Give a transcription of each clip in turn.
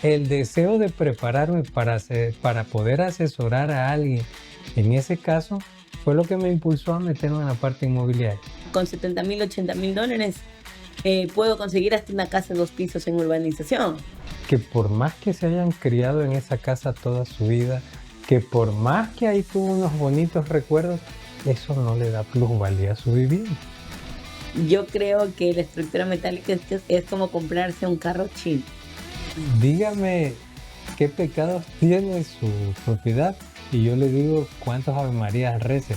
el deseo de prepararme para poder asesorar a alguien en ese caso fue lo que me impulsó a meterme en la parte inmobiliaria. Con 70,000, 80,000 dólares puedo conseguir hasta una casa de 2 pisos en urbanización. Que por más que se hayan criado en esa casa toda su vida, que por más que ahí tuvo unos bonitos recuerdos, eso no le da plusvalía a su vivienda. Yo creo que la estructura metálica es como comprarse un carro chino. Dígame qué pecados tiene su propiedad y yo le digo cuántos Ave Marías rece.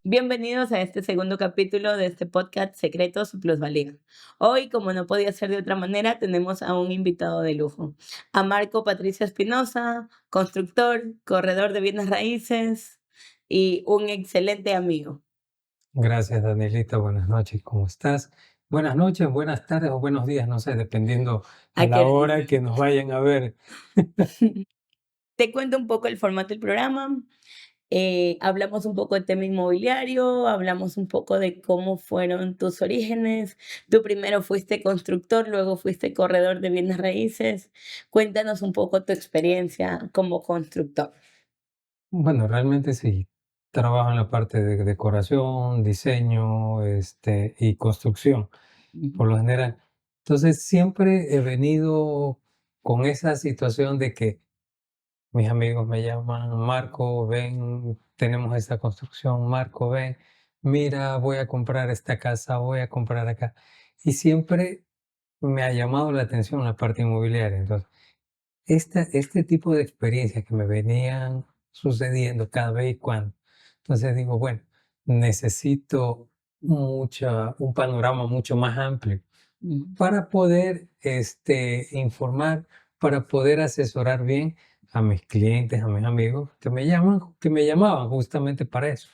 Bienvenidos a este segundo capítulo de este podcast Secretos y Plusvalía. Hoy, como no podía ser de otra manera, tenemos a un invitado de lujo, a Marco Patricio Espinosa, constructor, corredor de bienes raíces y un excelente amigo. Gracias, Danielita. Buenas noches, ¿cómo estás? Buenas noches, buenas tardes o buenos días, no sé, dependiendo a ¿A la qué hora hora que nos vayan a ver. Te cuento un poco el formato del programa. Hablamos un poco del tema inmobiliario, hablamos un poco de cómo fueron tus orígenes. Tú primero fuiste constructor, luego fuiste corredor de bienes raíces. Cuéntanos un poco tu experiencia como constructor. Bueno, realmente sí, trabajo en la parte de decoración, diseño, y construcción, Ujú, por lo general. Entonces, siempre he venido con esa situación de que mis amigos me llaman, Marco, ven, tenemos esta construcción, Marco, ven, mira, voy a comprar esta casa, voy a comprar acá. Y siempre me ha llamado la atención la parte inmobiliaria. Entonces, este tipo de experiencias que me venían sucediendo cada vez y cuando. Entonces digo, bueno, necesito un panorama mucho más amplio ujú, para poder informar, para poder asesorar bien a mis clientes, a mis amigos que me llamaban justamente para eso.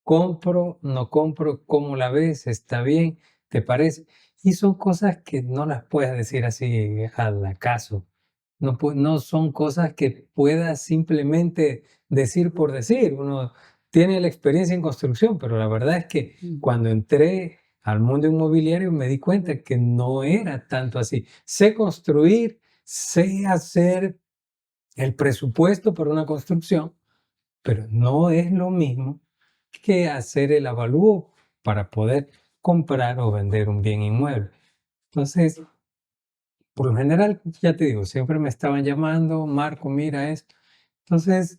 Compro, no compro, ¿cómo la ves? ¿Está bien? ¿Te parece? Y son cosas que no las puedes decir así al acaso. No son cosas que puedas simplemente decir por decir. Uno tiene la experiencia en construcción, pero la verdad es que ujú, cuando entré al mundo inmobiliario me di cuenta que no era tanto así. Sé construir, sé hacer el presupuesto para una construcción, pero no es lo mismo que hacer el avalúo para poder comprar o vender un bien inmueble. Entonces, por lo general, ya te digo, siempre me estaban llamando, Marco, mira esto. Entonces,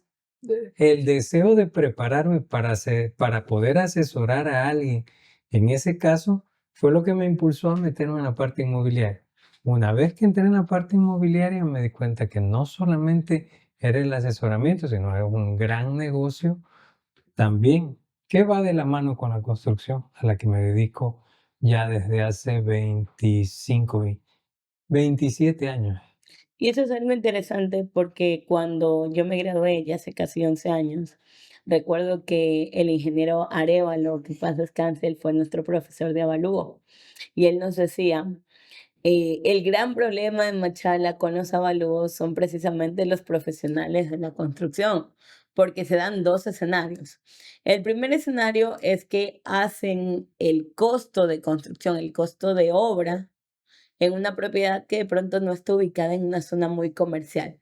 el deseo de prepararme para poder asesorar a alguien en ese caso fue lo que me impulsó a meterme en la parte inmobiliaria. Una vez que entré en la parte inmobiliaria, me di cuenta que no solamente era el asesoramiento, sino era un gran negocio también, que va de la mano con la construcción, a la que me dedico ya desde hace 27 años. Y eso es algo interesante porque cuando yo me gradué, ya hace casi 11 años, recuerdo que el ingeniero Arevalo, que paz descanse, él fue nuestro profesor de avalúo. Y él nos decía, el gran problema en Machala con los avalúos son precisamente los profesionales de la construcción, porque se dan dos escenarios. El primer escenario es que hacen el costo de construcción, el costo de obra en una propiedad que de pronto no está ubicada en una zona muy comercial.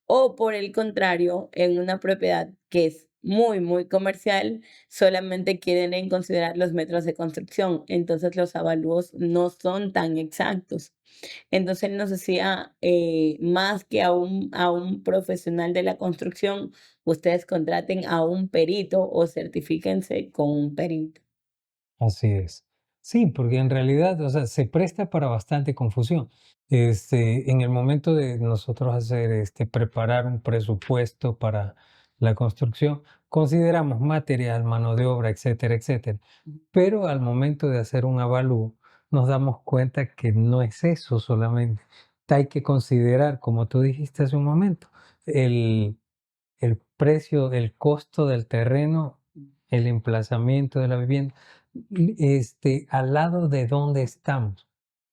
O por el contrario, en una propiedad que es muy, muy comercial, solamente quieren en considerar los metros de construcción. Entonces los avalúos no son tan exactos. Entonces él nos decía, más que a un profesional de la construcción, ustedes contraten a un perito o certifíquense con un perito. Así es. Sí, porque en realidad, o sea, se presta para bastante confusión. En el momento de nosotros hacer, preparar un presupuesto para la construcción, consideramos material, mano de obra, etcétera, etcétera. Pero al momento de hacer un avalúo, nos damos cuenta que no es eso solamente. Hay que considerar, como tú dijiste hace un momento, el, el precio, el costo del terreno, el emplazamiento de la vivienda, al lado de donde estamos.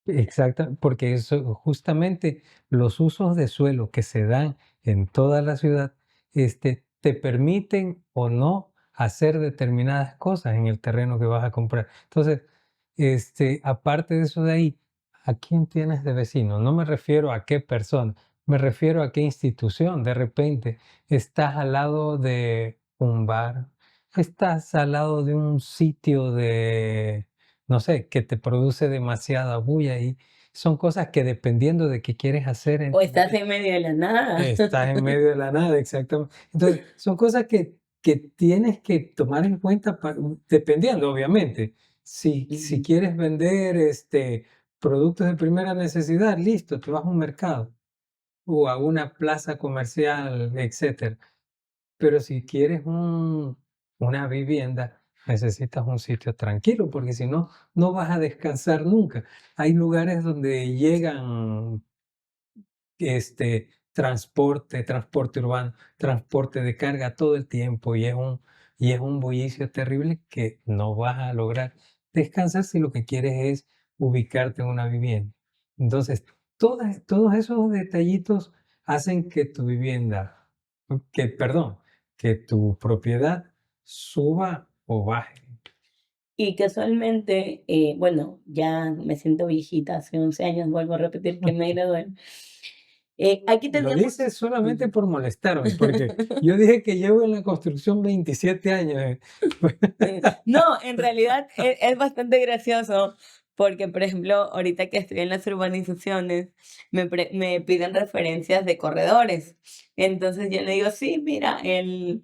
Exacto, porque eso, justamente los usos de suelo que se dan en toda la ciudad, te permiten o no hacer determinadas cosas en el terreno que vas a comprar. Entonces, aparte de eso de ahí, ¿a quién tienes de vecino? No me refiero a qué persona, me refiero a qué institución. De repente estás al lado de un bar, estás al lado de un sitio de, no sé, que te produce demasiada bulla y son cosas que dependiendo de qué quieres hacer en O tu estás vida, en medio de la nada. estás en medio de la nada, exactamente. Entonces, son cosas que tienes que tomar en cuenta, dependiendo, obviamente. Si Ujú. quieres vender productos de primera necesidad, listo, te vas a un mercado o a una plaza comercial, etcétera. Pero si quieres una vivienda, necesitas un sitio tranquilo, porque si no, no vas a descansar nunca. Hay lugares donde llegan transporte urbano, transporte de carga todo el tiempo y es un bullicio terrible que no vas a lograr descansar si lo que quieres es ubicarte en una vivienda. Entonces, todos esos detallitos hacen que tu vivienda, perdón, que tu propiedad suba o baje. Y casualmente, bueno, ya me siento viejita, hace 11 años, vuelvo a repetir que me gradué. Aquí Lo teníamos... dices solamente Ujú. por molestarme, porque yo dije que llevo en la construcción 27 años. No, en realidad es bastante gracioso porque, por ejemplo, ahorita que estoy en las urbanizaciones, me piden referencias de corredores. Entonces yo le digo, sí, mira, él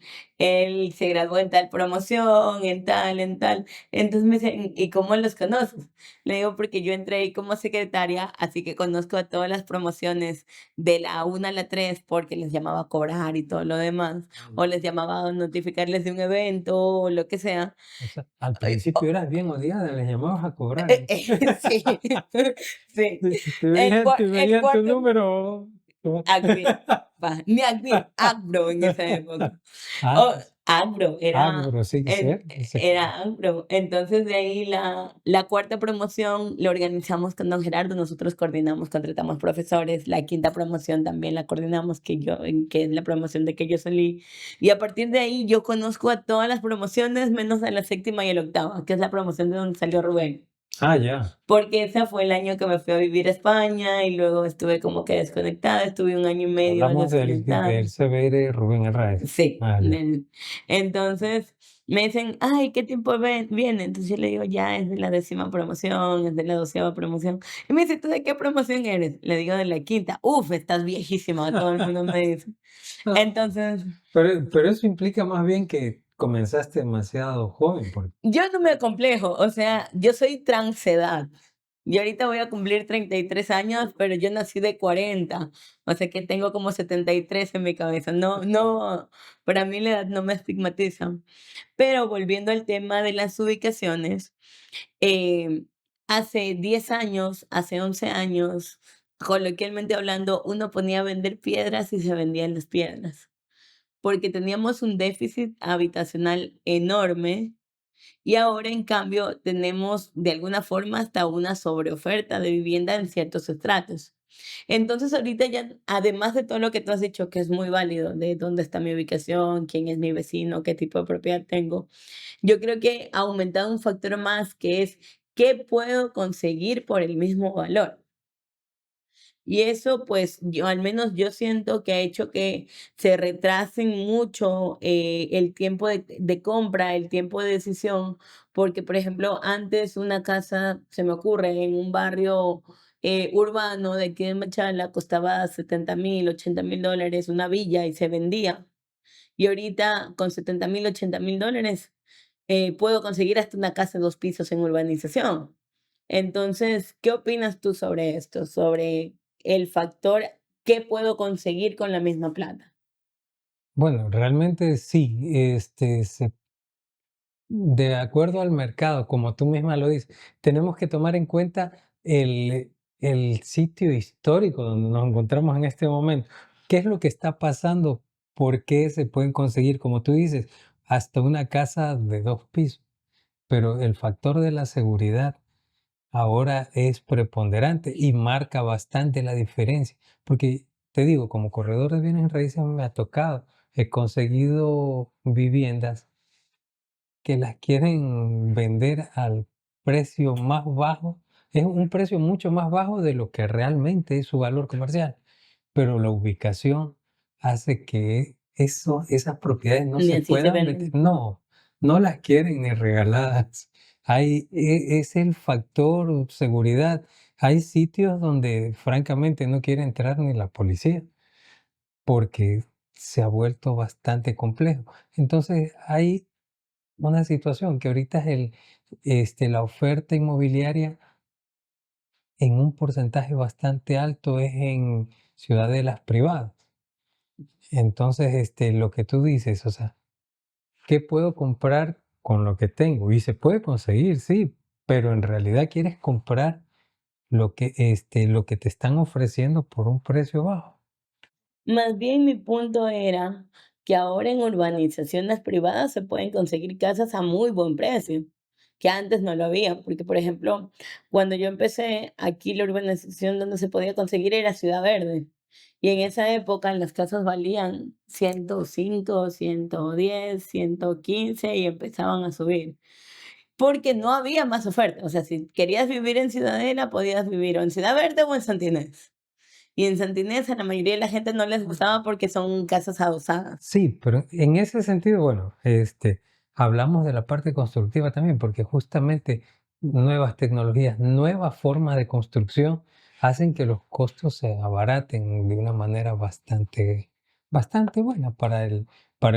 se graduó en tal promoción, en tal, en tal. Entonces me dicen, ¿y cómo los conoces? Le digo, porque yo entré ahí como secretaria, así que conozco a todas las promociones de la 1 a la 3 porque les llamaba a cobrar y todo lo demás o les llamaba a notificarles de un evento o lo que sea. O sea, al Ay, principio eras bien odiada, les llamabas a cobrar. sí, sí. Te El veían tu cuarto, número. Agbi, ni Agbi, Agbro en esa época. Ah, Oh, Agbro, agro, sí, era Agbro. Entonces de ahí la cuarta promoción la organizamos con don Gerardo, nosotros coordinamos, contratamos profesores, la quinta promoción también la coordinamos, que es la promoción de que yo salí. Y a partir de ahí yo conozco a todas las promociones, menos a la séptima y a la octava, que es la promoción de donde salió Rubén. ya. Porque ese fue el año que me fui a vivir a España y luego estuve como que desconectada, estuve un año y medio Hablamos desconectada. del CBR Rubén Arraez. Sí, Ya. entonces me dicen: "Ay, ¿qué tiempo viene?". Entonces yo le digo: "Ya es de la 10ª promoción, es de la 12ª promoción". Y me dice: "¿Tú de qué promoción eres?". Le digo: "De la quinta". "Uf, estás viejísima", todo el mundo me dice. Entonces, Pero eso implica más bien que comenzaste demasiado joven, porque yo no me acomplejo, o sea, yo soy transedad. Yo ahorita voy a cumplir 33 años, pero yo nací de 40, o sea que tengo como 73 en mi cabeza. No, no, para mí la edad no me estigmatiza. Pero volviendo al tema de las ubicaciones, em, hace 10 años, hace 11 años, coloquialmente hablando, uno ponía a vender piedras y se vendían las piedras, porque teníamos un déficit habitacional enorme y ahora, en cambio, tenemos de alguna forma hasta una sobreoferta de vivienda en ciertos estratos. Entonces, ahorita ya, además de todo lo que tú has dicho, que es muy válido, de dónde está mi ubicación, quién es mi vecino, qué tipo de propiedad tengo, yo creo que ha aumentado un factor más que es qué puedo conseguir por el mismo valor. Y eso, pues, yo al menos yo siento que ha hecho que se retrasen mucho, el tiempo de compra, el tiempo de decisión, porque, por ejemplo, antes una casa, se me ocurre, en un barrio, urbano de aquí de Machala costaba 70,000, $80,000 una villa y se vendía. Y ahorita con 70,000, $80,000, puedo conseguir hasta una casa de 2 pisos en urbanización. Entonces, ¿qué opinas tú sobre esto? Sobre el factor, ¿qué puedo conseguir con la misma plata? bueno, realmente sí, de acuerdo al mercado, como tú misma lo dices, tenemos que tomar en cuenta el sitio histórico donde nos encontramos en este momento. ¿Qué es lo que está pasando? ¿Por qué se pueden conseguir, como tú dices, hasta una casa de 2 pisos? Pero el factor de la seguridad ahora es preponderante y marca bastante la diferencia. Porque te digo, como corredor de bienes raíces me ha tocado, he conseguido viviendas que las quieren vender al precio más bajo, es un precio mucho más bajo de lo que realmente es su valor comercial, pero la ubicación hace que esas propiedades no Ni se así se puedan vender. venden. No, no las quieren ni regaladas. Es el factor seguridad. Hay sitios donde francamente no quiere entrar ni la policía porque se ha vuelto bastante complejo. Entonces hay una situación que ahorita es la oferta inmobiliaria en un porcentaje bastante alto es en ciudadelas privadas. Entonces, lo que tú dices, o sea, ¿qué puedo comprar con lo que tengo? Y se puede conseguir, sí, pero en realidad quieres comprar lo que te están ofreciendo por un precio bajo. Más bien mi punto era que ahora en urbanizaciones privadas se pueden conseguir casas a muy buen precio, que antes no lo había, porque por ejemplo, cuando yo empecé aquí la urbanización donde se podía conseguir era Ciudad Verde. Y en esa época las casas valían 105, 110, 115 y empezaban a subir, porque no había más oferta. O sea, si querías vivir en Ciudadela, podías vivir o en Ciudad Verde o en Santinés. Y en Santinés a la mayoría de la gente no les gustaba porque son casas adosadas. Sí, pero en ese sentido, bueno, hablamos de la parte constructiva también, porque justamente nuevas tecnologías, nuevas formas de construcción hacen que los costos se abaraten de una manera bastante buena para el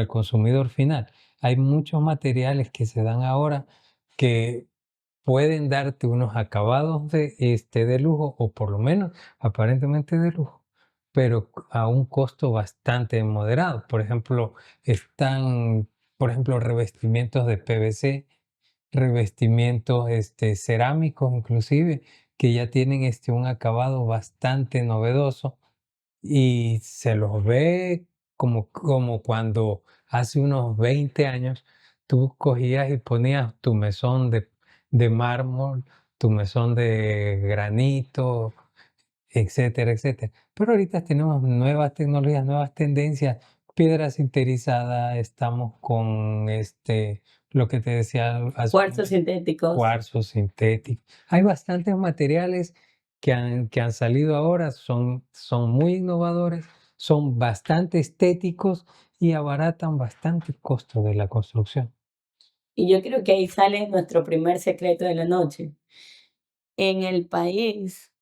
consumidor final. Hay muchos materiales que se dan ahora que pueden darte unos acabados de lujo, o por lo menos aparentemente de lujo, pero a un costo bastante moderado. Por ejemplo, revestimientos de PVC, revestimientos cerámicos inclusive, que ya tienen un acabado bastante novedoso y se los ve como cuando hace unos 20 años tú cogías y ponías tu mesón de mármol, tu mesón de granito, etcétera, etcétera. Pero ahorita tenemos nuevas tecnologías, nuevas tendencias, piedra sinterizada, estamos con lo que te decía hace un Cuarzos sintéticos. cuarzo sintético. Hay bastantes materiales que han salido ahora, son muy innovadores, son bastante estéticos y abaratan bastante el costo de la construcción. Y yo creo que ahí sale nuestro primer secreto de la noche. En el país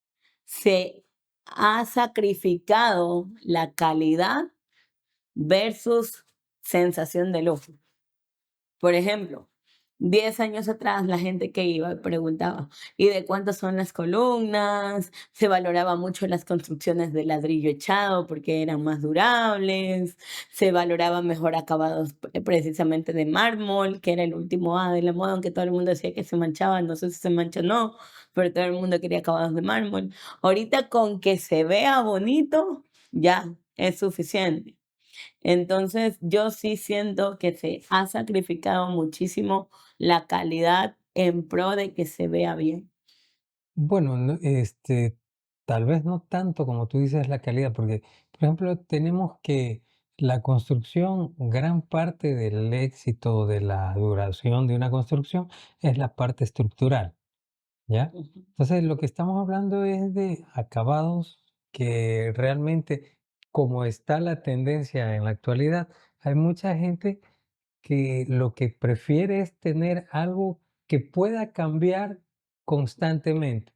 se ha sacrificado la calidad versus sensación de lujo. Por ejemplo, 10 años atrás la gente que iba preguntaba, ¿y de cuántas son las columnas? Se valoraba mucho las construcciones de ladrillo echado porque eran más durables, se valoraba mejor acabados precisamente de mármol, que era el último A de la moda, aunque todo el mundo decía que se manchaba, no sé si se mancha o no, pero todo el mundo quería acabados de mármol. Ahorita con que se vea bonito, ya es suficiente. Entonces, yo sí siento que se ha sacrificado muchísimo la calidad en pro de que se vea bien. Bueno, no, tal vez no tanto como tú dices la calidad, porque, por ejemplo, tenemos que la construcción, gran parte del éxito de la duración de una construcción es la parte estructural. ¿Ya? Ujú. Entonces, lo que estamos hablando es de acabados que realmente, como está la tendencia en la actualidad, hay mucha gente que lo que prefiere es tener algo que pueda cambiar constantemente.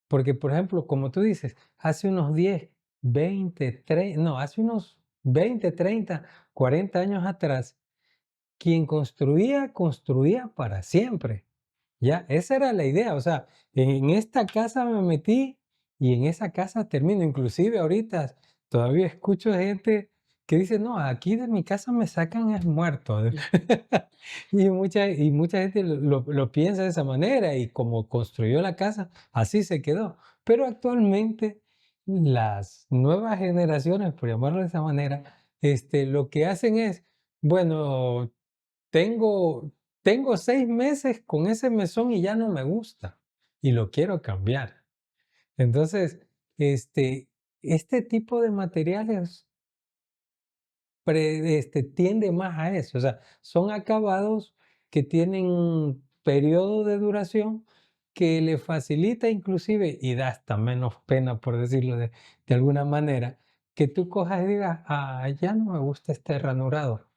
Porque, por ejemplo, como tú dices, hace unos 10, 20, 30, no, hace unos 20, 30, 40 años atrás, quien construía, construía para siempre. Ya, esa era la idea, o sea, en esta casa me metí y en esa casa termino. Inclusive ahorita todavía escucho gente que dice, no, aquí de mi casa me sacan es muerto. Y mucha gente lo piensa de esa manera y como construyó la casa, así se quedó. Pero actualmente las nuevas generaciones, por llamarlo de esa manera, lo que hacen es, bueno, tengo tengo 6 meses con ese mesón y ya no me gusta, y lo quiero cambiar. Entonces, este este tipo de materiales tiende más a eso, o sea, son acabados que tienen un periodo de duración, que le facilita inclusive y da hasta menos pena, por decirlo de alguna manera, que tú cojas y digas: "Ah, ya no me gusta este ranurado".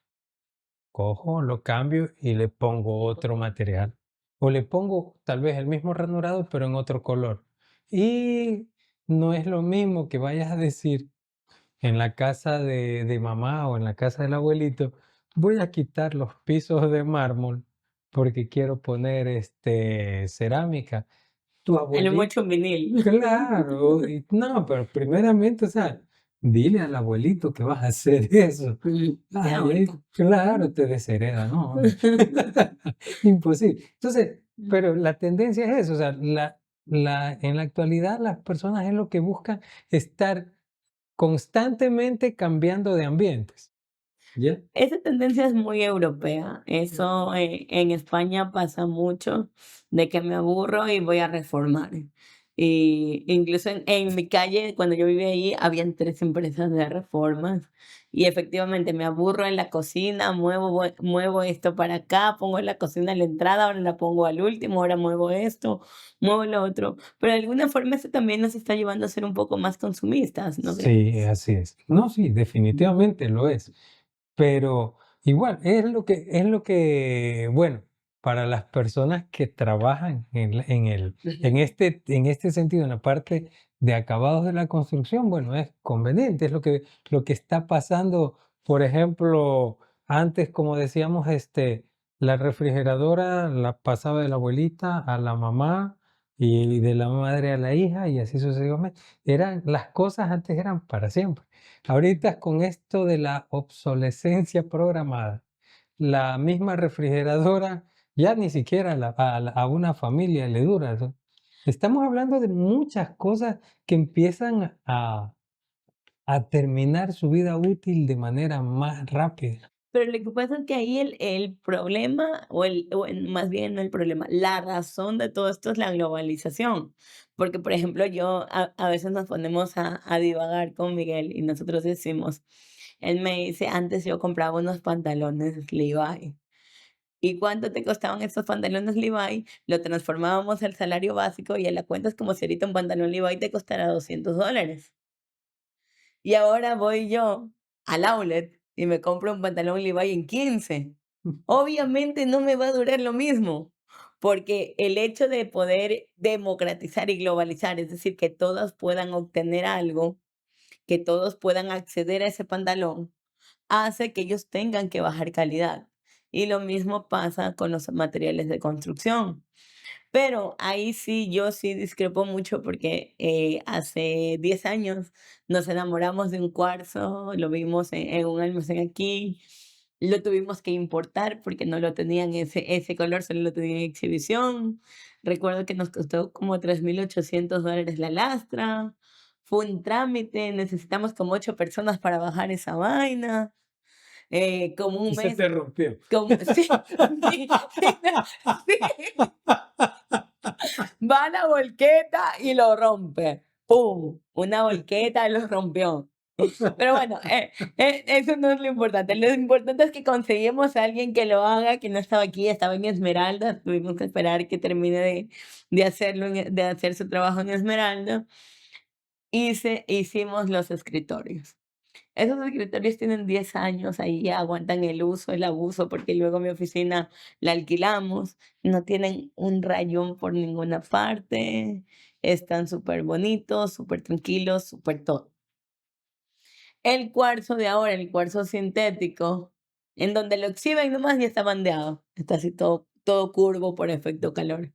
Cojo, lo cambio y le pongo otro material. O le pongo tal vez el mismo ranurado, pero en otro color. Y no es lo mismo que vayas a decir en la casa de mamá o en la casa del abuelito: "Voy a quitar los pisos de mármol porque quiero poner, cerámica". Tu Tiene abuelito, mucho vinil. claro, y no, pero primeramente, o sea, dile al abuelito que vas a hacer eso. De Ay, ahorita. claro, te deshereda, no, imposible. Entonces, pero la tendencia es eso, o sea, en la actualidad las personas es lo que buscan estar constantemente cambiando de ambientes, ¿ya? Esa tendencia es muy europea. Eso, en España pasa mucho de que me aburro y voy a reformar. Y incluso en mi calle, cuando yo vivía ahí, habían 3 empresas de reformas y efectivamente me aburro en la cocina, muevo esto para acá, pongo la cocina en la entrada, ahora la pongo al último, ahora muevo esto, muevo lo otro. Pero de alguna forma eso también nos está llevando a ser un poco más consumistas, ¿no Sí, crees? así es. No, sí, definitivamente lo es. Pero igual, es lo que, bueno, para las personas que trabajan en este sentido, en la parte de acabados de la construcción, bueno, es conveniente, es lo que está pasando. Por ejemplo, antes, como decíamos, la refrigeradora la pasaba de la abuelita a la mamá y de la madre a la hija y así sucesivamente. Las cosas antes eran para siempre. Ahorita con esto de la obsolescencia programada, la misma refrigeradora ya ni siquiera a una familia le dura. Estamos hablando de muchas cosas que empiezan a terminar su vida útil de manera más rápida. Pero lo que pasa es que ahí el problema, más bien no el problema, la razón de todo esto es la globalización. Porque, por ejemplo, yo a veces nos ponemos a divagar con Miguel y nosotros decimos, él me dice, antes yo compraba unos pantalones Levi. ¿Y cuánto te costaban esos pantalones Levi? Lo transformábamos al salario básico y en la cuenta es como si ahorita un pantalón Levi te costara $200. Y ahora voy yo al outlet y me compro un pantalón Levi en 15. Obviamente no me va a durar lo mismo, porque el hecho de poder democratizar y globalizar, es decir, que todos puedan obtener algo, que todos puedan acceder a ese pantalón, hace que ellos tengan que bajar calidad. Y lo mismo pasa con los materiales de construcción. Pero ahí sí, yo sí discrepo mucho porque, hace 10 años nos enamoramos de un cuarzo, lo vimos en un almacén aquí, lo tuvimos que importar porque no lo tenían ese color, solo lo tenían en exhibición. Recuerdo que nos costó como $3.800 la lastra, fue un trámite, necesitamos como 8 personas para bajar esa vaina, como un Y se mes, te rompió. como sí, sí, sí. Va a la volqueta y lo rompe. ¡Pum! Una volqueta lo rompió. Pero bueno, eso no es lo importante. Lo importante es que conseguimos a alguien que lo haga, que no estaba aquí, estaba en Esmeralda. Tuvimos que esperar que termine de hacerlo, de hacer su trabajo en Esmeralda. Hicimos los escritorios. Esos escritorios tienen 10 años ahí, ya aguantan el uso, el abuso, porque luego mi oficina la alquilamos, no tienen un rayón por ninguna parte, están súper bonitos, súper tranquilos, súper todo. El cuarzo de ahora, el cuarzo sintético, en donde lo exhiben nomás ya está bandeado, está así todo curvo por efecto calor.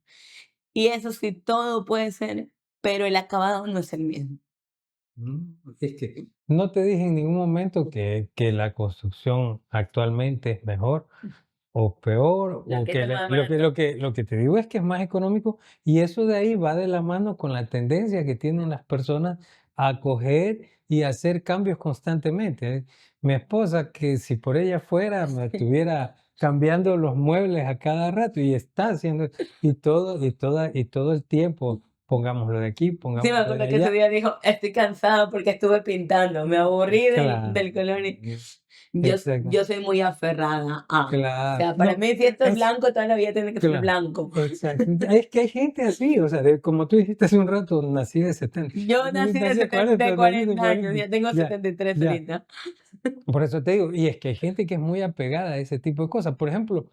Y eso sí, todo puede ser, pero el acabado no es el mismo. Es que no te dije en ningún momento que la construcción actualmente es mejor o peor, La o que que está más lo que barato. lo que lo que te digo es que es más económico, y eso de ahí va de la mano con la tendencia que tienen las personas a coger y hacer cambios constantemente, ¿eh? Mi esposa, que si por ella fuera, me estuviera cambiando los muebles a cada rato, y está haciendo, y todo el tiempo pongámoslo de aquí, Sí, me pongámoslo de acuerdo que ese allá. día dijo, estoy cansada porque estuve pintando, me aburrí Claro, del color. exacto, Yo soy muy aferrada a, o claro. sea, para No, mí si esto es es blanco, toda la vida tiene que ser claro, blanco. exacto. Es que hay gente así, o sea, como tú dijiste hace un rato, nací de 70, Yo nací nací de de 40, nací de 40 años, 40, ya tengo ya, 73 ya. ahorita. Por eso te digo, y es que hay gente que es muy apegada a ese tipo de cosas. Por ejemplo,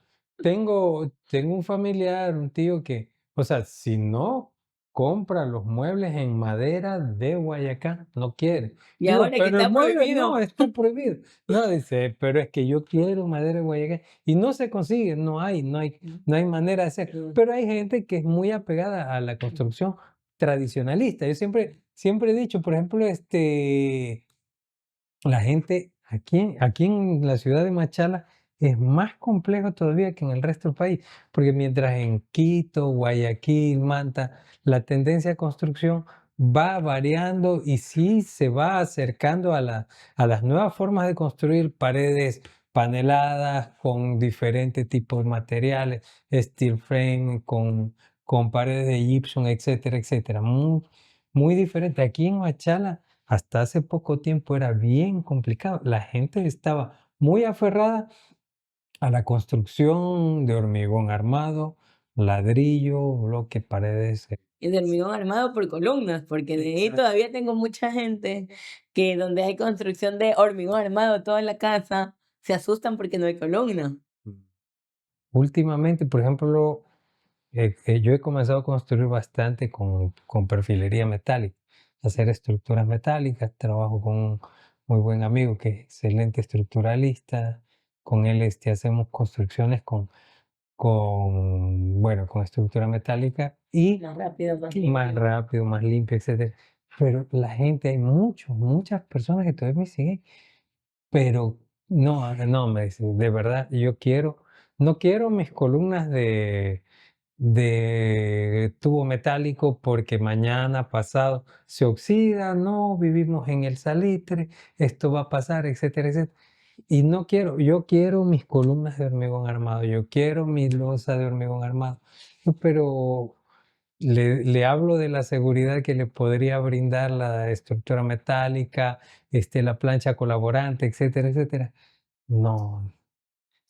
tengo un familiar, un tío que, o sea, si no compra los muebles en madera de Guayacán, no quiere. Y Digo, ahora que pero el está mueble no, prohibido. está prohibido. No, dice, pero es que yo quiero madera de Guayacán y no se consigue, no hay manera de hacer. Pero hay gente que es muy apegada a la construcción tradicionalista. Yo siempre he dicho, por ejemplo, la gente aquí en la ciudad de Machala es más complejo todavía que en el resto del país, porque mientras en Quito, Guayaquil, Manta, la tendencia de construcción va variando y sí se va acercando a las nuevas formas de construir paredes paneladas con diferentes tipos de materiales, steel frame, con paredes de gypsum, etcétera, etcétera. Muy diferente. Aquí en Machala hasta hace poco tiempo era bien complicado. La gente estaba muy aferrada a la construcción de hormigón armado, ladrillo, bloque, paredes. Y de hormigón armado por columnas, porque de ahí Exacto. todavía tengo mucha gente que donde hay construcción de hormigón armado toda la casa, se asustan porque no hay columna. Últimamente, por ejemplo, yo he comenzado a construir bastante con perfilería metálica, hacer estructuras metálicas. Trabajo con un muy buen amigo que es excelente estructuralista. Con él hacemos construcciones bueno, con estructura metálica y Más rápido, más más limpio. rápido, más limpio, etcétera. Pero la gente, hay muchas personas que todavía me siguen, pero no, no, me dicen, de verdad, no quiero mis columnas de tubo metálico porque mañana pasado se oxida, no, vivimos en el salitre, esto va a pasar, etcétera, etcétera. Y no quiero, yo quiero mis columnas de hormigón armado, yo quiero mi losa de hormigón armado, pero le hablo de la seguridad que le podría brindar la estructura metálica, la plancha colaborante, etcétera, etcétera. No,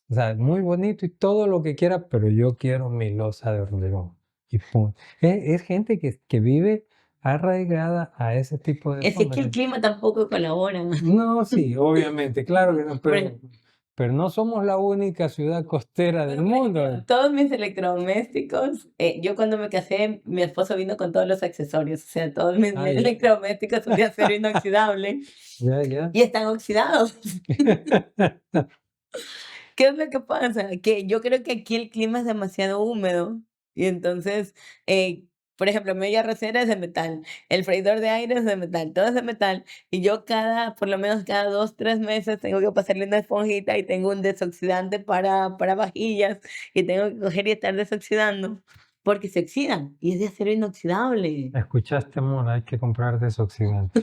o sea, muy bonito y todo lo que quiera, pero yo quiero mi losa de hormigón. Y punto. Es gente que vive arraigada a ese tipo de Es que aquí formas. el clima tampoco colabora. No, sí, obviamente, claro que no, Por ej pero no somos la única ciudad costera del Bueno, por ejemplo, mundo. todos mis electrodomésticos, yo cuando me casé, mi esposo vino con todos los accesorios, o sea, todos Ah, mis ya, electrodomésticos son de acero inoxidable ya, ya. y están oxidados. ¿Qué es lo que pasa? Que yo creo que aquí el clima es demasiado húmedo y entonces, por ejemplo, mi olla arrocera es de metal, el freidor de aire es de metal, todo es de metal y yo por lo menos cada 2, 3 meses tengo que pasarle una esponjita y tengo un desoxidante para vajillas y tengo que coger y estar desoxidando porque se oxidan y es de acero inoxidable. ¿Escuchaste, amor? Hay que comprar desoxidante.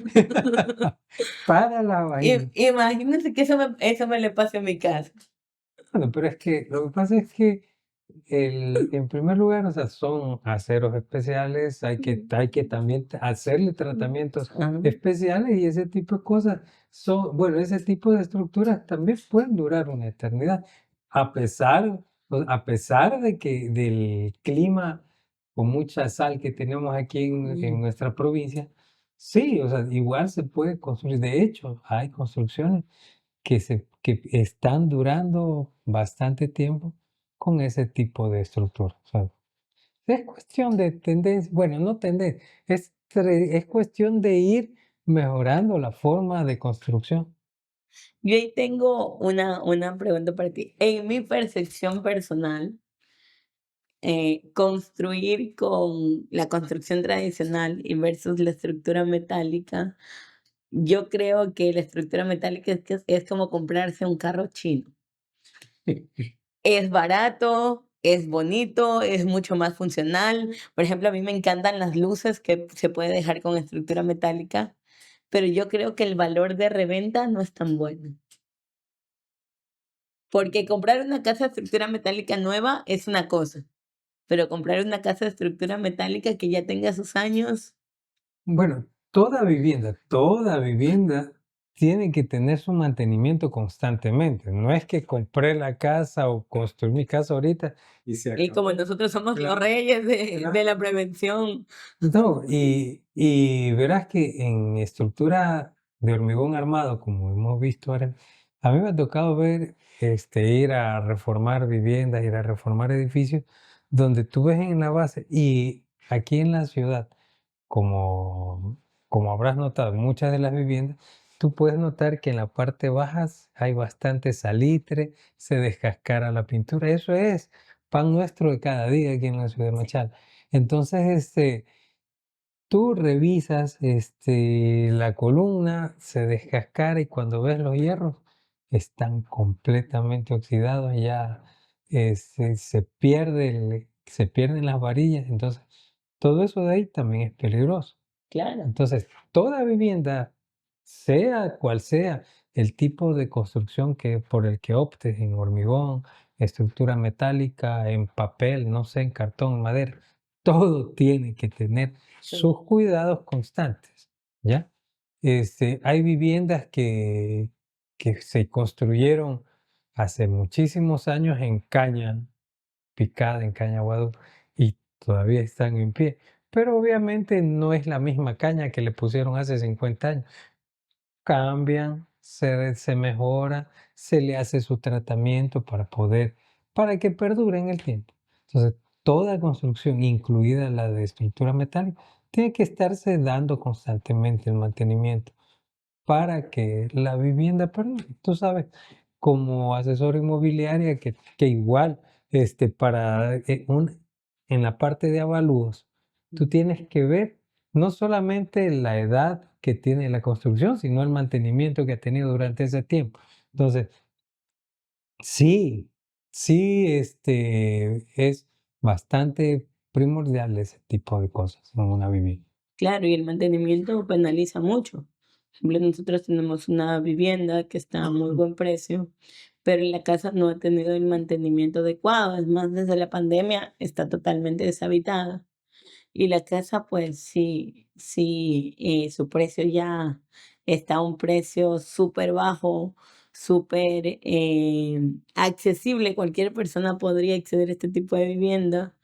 Para la vaina. Imagínense que eso me le pase a mi casa. Bueno, pero es que lo que pasa es que en primer lugar, o sea, son aceros especiales, hay que también hacerle tratamientos Ajá. especiales y ese tipo de cosas bueno, ese tipo de estructuras también pueden durar una eternidad, a pesar de que del clima con mucha sal que tenemos aquí en nuestra provincia, sí, o sea, igual se puede construir. De hecho, hay construcciones que están durando bastante tiempo con ese tipo de estructura. O sea, es cuestión de tendencia, bueno, no tendencia, es cuestión de ir mejorando la forma de construcción. Yo ahí tengo una pregunta para ti. En mi percepción personal, construir con la construcción tradicional y versus la estructura metálica, yo creo que la estructura metálica es como comprarse un carro chino. Es barato, es bonito, es mucho más funcional. Por ejemplo, a mí me encantan las luces que se puede dejar con estructura metálica, pero yo creo que el valor de reventa no es tan bueno. Porque comprar una casa de estructura metálica nueva es una cosa, pero comprar una casa de estructura metálica que ya tenga sus años, Bueno, toda vivienda tiene que tener su mantenimiento constantemente. No es que compré la casa o construí mi casa ahorita y se y como acabó. nosotros somos los Claro, reyes de la claro. prevención. No, y verás que en estructura de hormigón armado, como hemos visto ahora, a mí me ha tocado ver, ir a reformar viviendas, ir a reformar edificios, donde tú ves en la base, y aquí en la ciudad, como, como habrás notado, en muchas de las viviendas, tú puedes notar que en la parte baja hay bastante salitre, se descascara la pintura. Eso es pan nuestro de cada día aquí en la ciudad de Sí, Machala. Entonces, tú revisas, la columna, se descascara y cuando ves los hierros están completamente oxidados, ya se pierden las varillas, entonces todo eso de ahí también es peligroso. claro, Entonces, toda vivienda, sea cual sea el tipo de construcción que por el que optes, en hormigón, estructura metálica, en papel, no sé, en cartón, madera, todo tiene que tener sí, sus cuidados constantes, ¿ya? Hay viviendas que se construyeron hace muchísimos años en caña picada, en caña guadú, y todavía están en pie. Pero obviamente no es la misma caña que le pusieron hace 50 años. Cambian, se mejora, se le hace su tratamiento para que perdure en el tiempo. Entonces, toda construcción, incluida la de estructura metálica, tiene que estarse dando constantemente el mantenimiento para que la vivienda perdure. Tú sabes, como asesor inmobiliaria, que igual, para en la parte de avalúos, tú tienes que ver no solamente la edad que tiene la construcción, sino el mantenimiento que ha tenido durante ese tiempo. Entonces, sí, sí, es bastante primordial ese tipo de cosas en una vivienda. claro, y el mantenimiento penaliza mucho. Por ejemplo, nosotros tenemos una vivienda que está a muy buen precio, pero la casa no ha tenido el mantenimiento adecuado. Es más, desde la pandemia está totalmente deshabitada. Y la casa, pues sí, su precio ya está a un precio súper bajo, súper accesible. Cualquier persona podría acceder a este tipo de vivienda,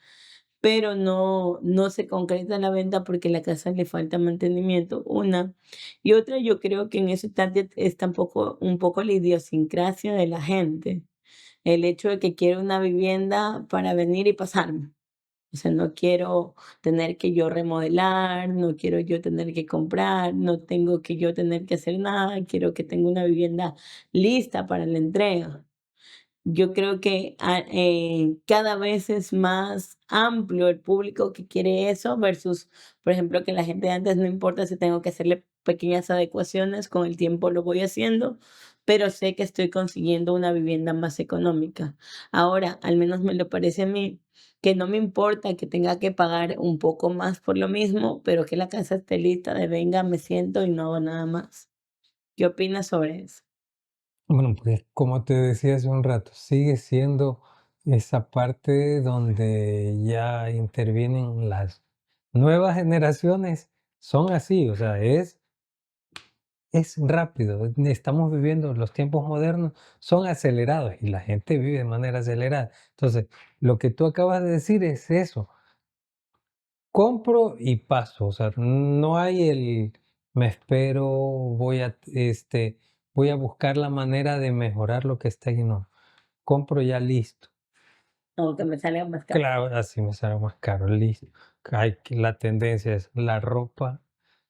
pero no se concreta la venta porque la casa le falta mantenimiento, una. Y otra, yo creo que en eso está un poco la idiosincrasia de la gente. El hecho de que quiere una vivienda para venir y pasarme. O sea, no quiero tener que yo remodelar, no quiero yo tener que comprar, no tengo que yo tener que hacer nada, quiero que tenga una vivienda lista para la entrega. Yo creo que cada vez es más amplio el público que quiere eso versus, por ejemplo, que la gente de antes no importa si tengo que hacerle pequeñas adecuaciones, con el tiempo lo voy haciendo, pero sé que estoy consiguiendo una vivienda más económica. Ahora, al menos me lo parece a mí, que no me importa que tenga que pagar un poco más por lo mismo, pero que la casa esté lista de venga, me siento y no hago nada más. ¿Qué opinas sobre eso? Bueno, pues como te decía hace un rato, sigue siendo esa parte donde ya intervienen las nuevas generaciones, son así, o sea, es rápido. Estamos viviendo los tiempos modernos, son acelerados y la gente vive de manera acelerada. Entonces, lo que tú acabas de decir es eso, compro y paso, o sea, no hay me espero, voy a buscar la manera de mejorar lo que está ahí, no. Compro ya listo. O que me salga más caro. Claro, así me sale más caro, listo. La tendencia es la ropa,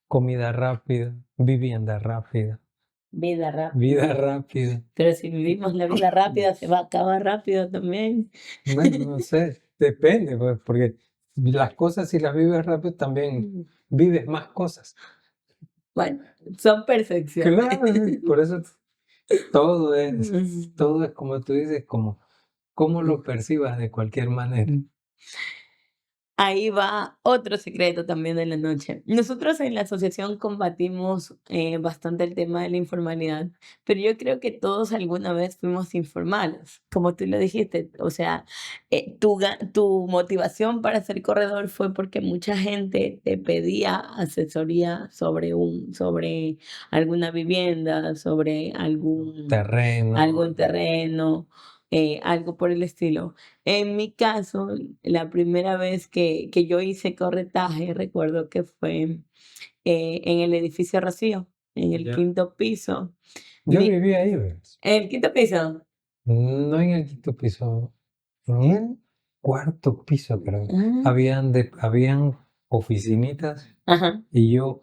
comida rápida, vivienda rápida, Vida rápida. vida rápida. Pero si vivimos la vida rápida, se va a acabar rápido también. Bueno, no sé, depende, pues, porque las cosas, si las vives rápido, también Mm, vives más cosas. bueno, son percepciones. Claro, sí, por eso todo es, Mm, todo es como tú dices, como cómo lo percibas de cualquier manera. Ahí va otro secreto también de la noche. Nosotros en la asociación combatimos bastante el tema de la informalidad, pero yo creo que todos alguna vez fuimos informales, como tú lo dijiste. O sea, tu motivación para ser corredor fue porque mucha gente te pedía asesoría sobre alguna vivienda, sobre Terreno. algún terreno, algo por el estilo. En mi caso, la primera vez que yo hice corretaje, recuerdo que fue, en el edificio Rocío, en el Ya. quinto piso. Yo Mi vivía ahí, ¿ves? ¿En el quinto piso? No en el quinto piso, en el cuarto piso, creo. Ah, Habían oficinitas ajá. y yo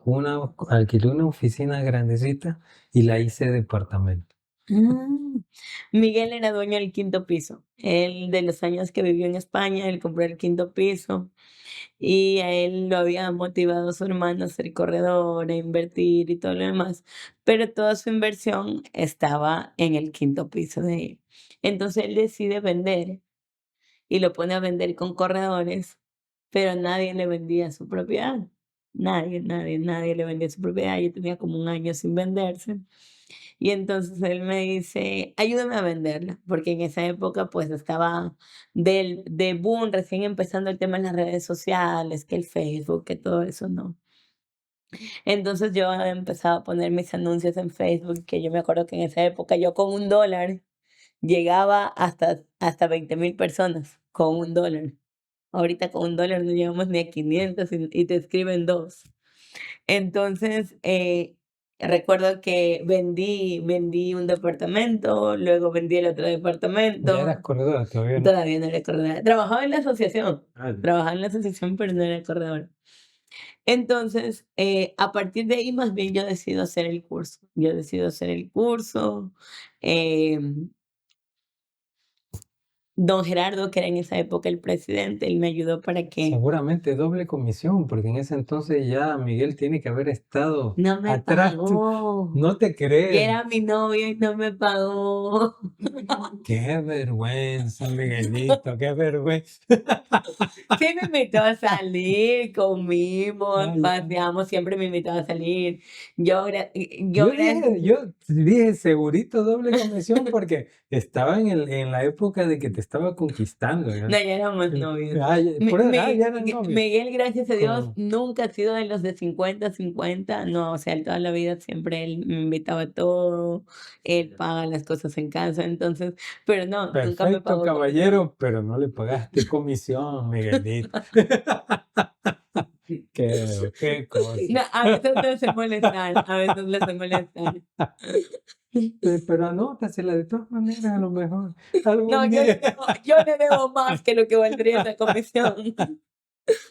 alquilé una oficina grandecita y la hice departamento. Mm. Miguel era dueño del quinto piso. Él, de los años que vivió en España, él compró el quinto piso. Y a él lo había motivado su hermano a ser corredor, a invertir y todo lo demás, pero toda su inversión estaba en el quinto piso de él. Entonces él decide vender y lo pone a vender con corredores, pero nadie le vendía su propiedad. Nadie le vendía su propiedad. Yo tenía como un año sin venderse. Y entonces él me dice: "Ayúdame a venderla", porque en esa época, pues, estaba de boom, recién empezando el tema en las redes sociales, que el Facebook, que todo eso, ¿no? Entonces yo empezaba a poner mis anuncios en Facebook, que yo me acuerdo que en esa época yo con $1 llegaba hasta 20.000 personas, con $1. Ahorita con $1 no llegamos ni a 500 y te escriben 2. Entonces, recuerdo que vendí un departamento, luego vendí el otro Ya eras departamento, corredora, todavía no. todavía no era corredora. Ah, ya. Trabajaba en la asociación, pero no era corredora. Entonces, a partir de ahí, más bien yo decido hacer el curso. Yo decido hacer el curso. em, Don Gerardo, que era en esa época el presidente, él me ayudó para que Seguramente doble comisión, porque en ese entonces ya Miguel tiene que haber estado no me atrás. pagó. No te Y crees. era mi novio y no me pagó. Qué vergüenza, Miguelito, qué vergüenza. Sí me invitó a salir, comimos, Ay, ay. paseamos, siempre me invitaba a salir. Yo gra yo Yo gra dije, yo dije segurito doble comisión porque estaba en la época de que te estaba conquistando, no, ¿ya? ya éramos novios. Ya eran novios. Miguel, gracias a Dios, Con, nunca ha sido de los de 50-50, no, o sea, él toda la vida siempre él me invitaba a todo, él paga las cosas en casa, entonces, pero no, nunca me perfecto, pagó comisión. caballero, pero no le pagaste comisión, Miguelito. Qué No, cosa. a veces lo hace molestar, a veces lo hace molestar. Pero anótasela de todas maneras, a lo mejor No, algún día. yo le debo más que lo que valdría esa comisión.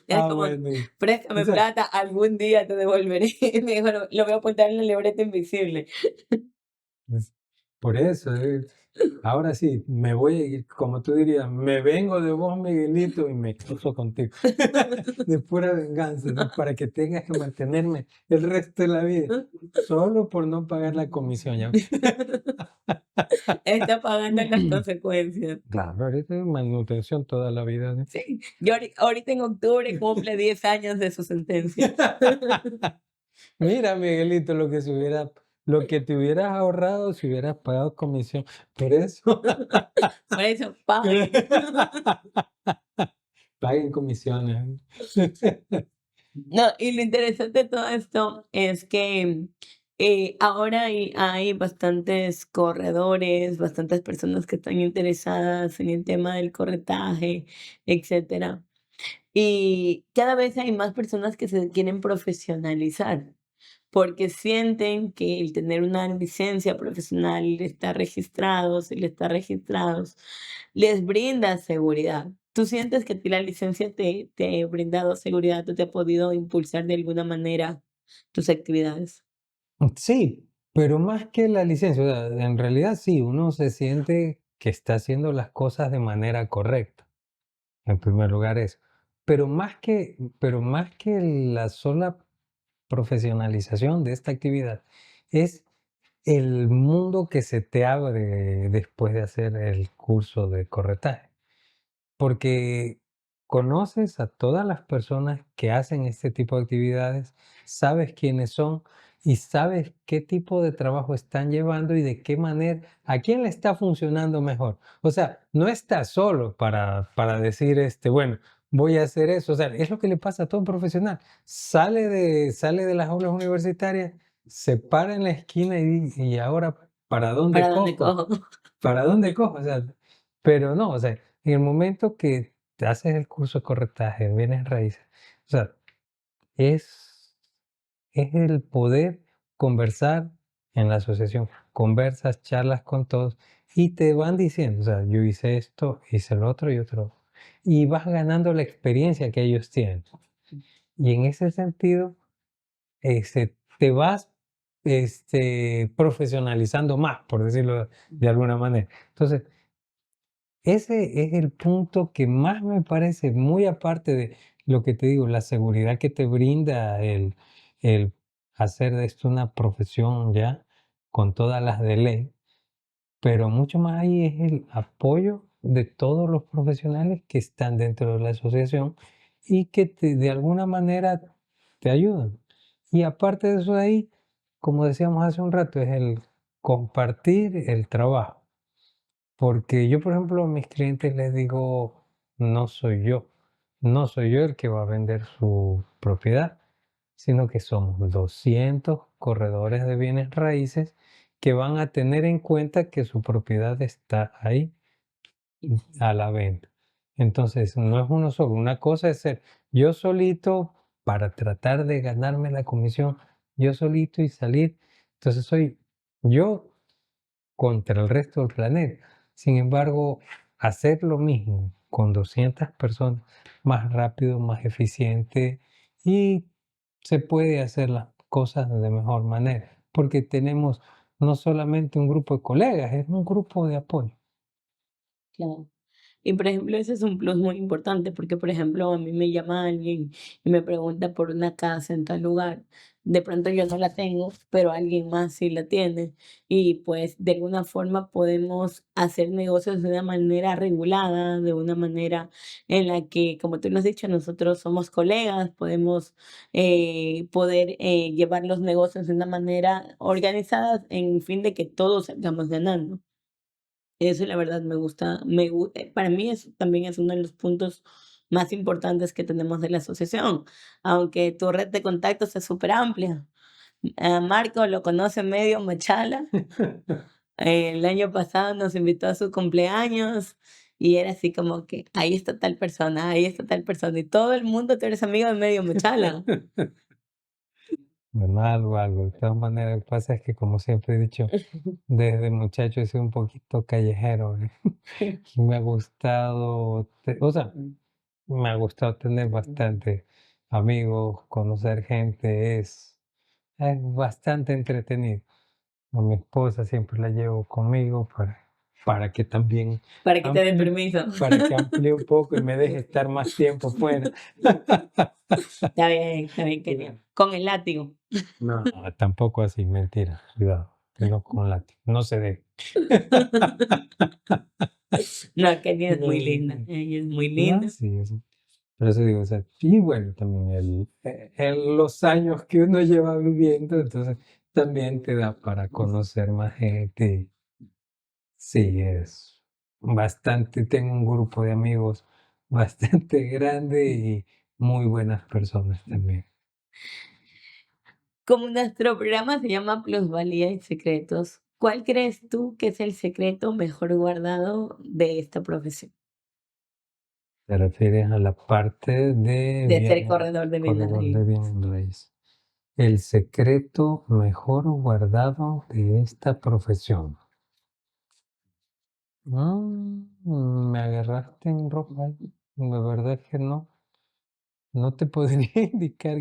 Es Ah, como, bueno. O préstame sea, plata, algún día te devolveré. Me dijo, lo voy a apuntar en la libreta invisible. pues, por eso, ahora sí, me voy a ir, como tú dirías, me vengo de vos, Miguelito, y me cruzo contigo. De pura venganza, ¿no? Para que tengas que mantenerme el resto de la vida, solo por no pagar la comisión, ¿ya? Está pagando las consecuencias. Claro, ahorita es manutención toda la vida, ¿no? Sí, yo ahorita en octubre cumple 10 años de su sentencia. Mira, Miguelito, lo que te hubieras ahorrado si hubieras pagado comisión. Por eso, Por eso, paguen. paguen comisiones. No, y lo interesante de todo esto es que ahora hay bastantes corredores, bastantes personas que están interesadas en el tema del corretaje, etcétera. Y cada vez hay más personas que se quieren profesionalizar, porque sienten que el tener una licencia profesional, el estar registrados, el estar registrados, les brinda seguridad. ¿Tú sientes que a ti la licencia te ha brindado seguridad o te ha podido impulsar de alguna manera tus actividades? Sí, pero más que la licencia, o sea, en realidad sí, uno se siente que está haciendo las cosas de manera correcta, en primer lugar eso. Pero más que la sola profesionalización de esta actividad, es el mundo que se te abre después de hacer el curso de corretaje. Porque conoces a todas las personas que hacen este tipo de actividades, sabes quiénes son y sabes qué tipo de trabajo están llevando y de qué manera, a quién le está funcionando mejor. O sea, no estás solo para decir, bueno, voy a hacer eso. O sea, es lo que le pasa a todo profesional. Sale de las aulas universitarias, se para en la esquina y ahora, ¿para dónde ¿Para dónde cojo? cojo? ¿Para dónde cojo? O sea, pero no, o sea, en el momento que te haces el curso de corretaje en bienes raíces, o sea, es, es el poder conversar en la asociación, conversas, charlas con todos y te van diciendo, o sea, yo hice esto, hice lo otro y otro. Y vas ganando la experiencia que ellos tienen. Y en ese sentido, te vas profesionalizando más, por decirlo de alguna manera. Entonces, ese es el punto que más me parece, muy aparte de lo que te digo, la seguridad que te brinda el hacer de esto una profesión ya con todas las de ley, pero mucho más ahí es el apoyo de todos los profesionales que están dentro de la asociación y que de alguna manera te ayudan. Y aparte de eso de ahí, como decíamos hace un rato, es el compartir el trabajo. Porque yo, por ejemplo, a mis clientes les digo, no soy yo, no soy yo el que va a vender su propiedad, sino que somos 200 corredores de bienes raíces que van a tener en cuenta que su propiedad está ahí a la venta. Entonces, no es uno solo. Una cosa es ser yo solito para tratar de ganarme la comisión, yo solito y salir. Entonces, soy yo contra el resto del planeta. Sin embargo, hacer lo mismo con 200 personas más rápido, más eficiente y se puede hacer las cosas de mejor manera, porque tenemos no solamente un grupo de colegas, es un grupo de apoyo. Claro. Y, por ejemplo, ese es un plus muy importante, porque, por ejemplo, a mí me llama alguien y me pregunta por una casa en tal lugar. De pronto yo no la tengo, pero alguien más sí la tiene. Y pues de alguna forma podemos hacer negocios de una manera regulada, de una manera en la que, como tú lo has dicho, nosotros somos colegas, podemos poder llevar los negocios de una manera organizada en fin de que todos salgamos ganando. Eso la verdad me gusta, para mí eso también es uno de los puntos más importantes que tenemos de la asociación, aunque tu red de contactos es súper amplia. A Marco lo conoce medio Machala, el año pasado nos invitó a su cumpleaños y era así como que ahí está tal persona, ahí está tal persona, y todo el mundo tú eres amigo de medio Machala. Bueno, algo. De todas maneras, lo que pasa es que, como siempre he dicho, desde muchacho he sido un poquito callejero. Y me ha gustado, o sea, me ha gustado tener bastante amigos, conocer gente, es bastante entretenido. A mi esposa siempre la llevo conmigo para que también Para que te den amplíe, permiso. para que amplíe un poco y me deje estar más tiempo fuera. Está bien, querido. Con el látigo. No, tampoco así, mentira, cuidado, que no con látigo, no se debe. No, Kenia es muy linda, No, ella es muy no, linda. sí, eso. Por eso digo, o sea, y bueno, también los años que uno lleva viviendo, entonces también te da para conocer más gente. Sí, es bastante, tengo un grupo de amigos bastante grande y muy buenas personas también. Como nuestro programa se llama Plusvalía y Secretos, ¿cuál crees tú que es el secreto mejor guardado de esta profesión? Te refieres a la parte de De ser corredor de bienes corredor de raíces. bienes raíces. El secreto mejor guardado de esta profesión. Me agarraste en ropa. La verdad es que no te podría indicar.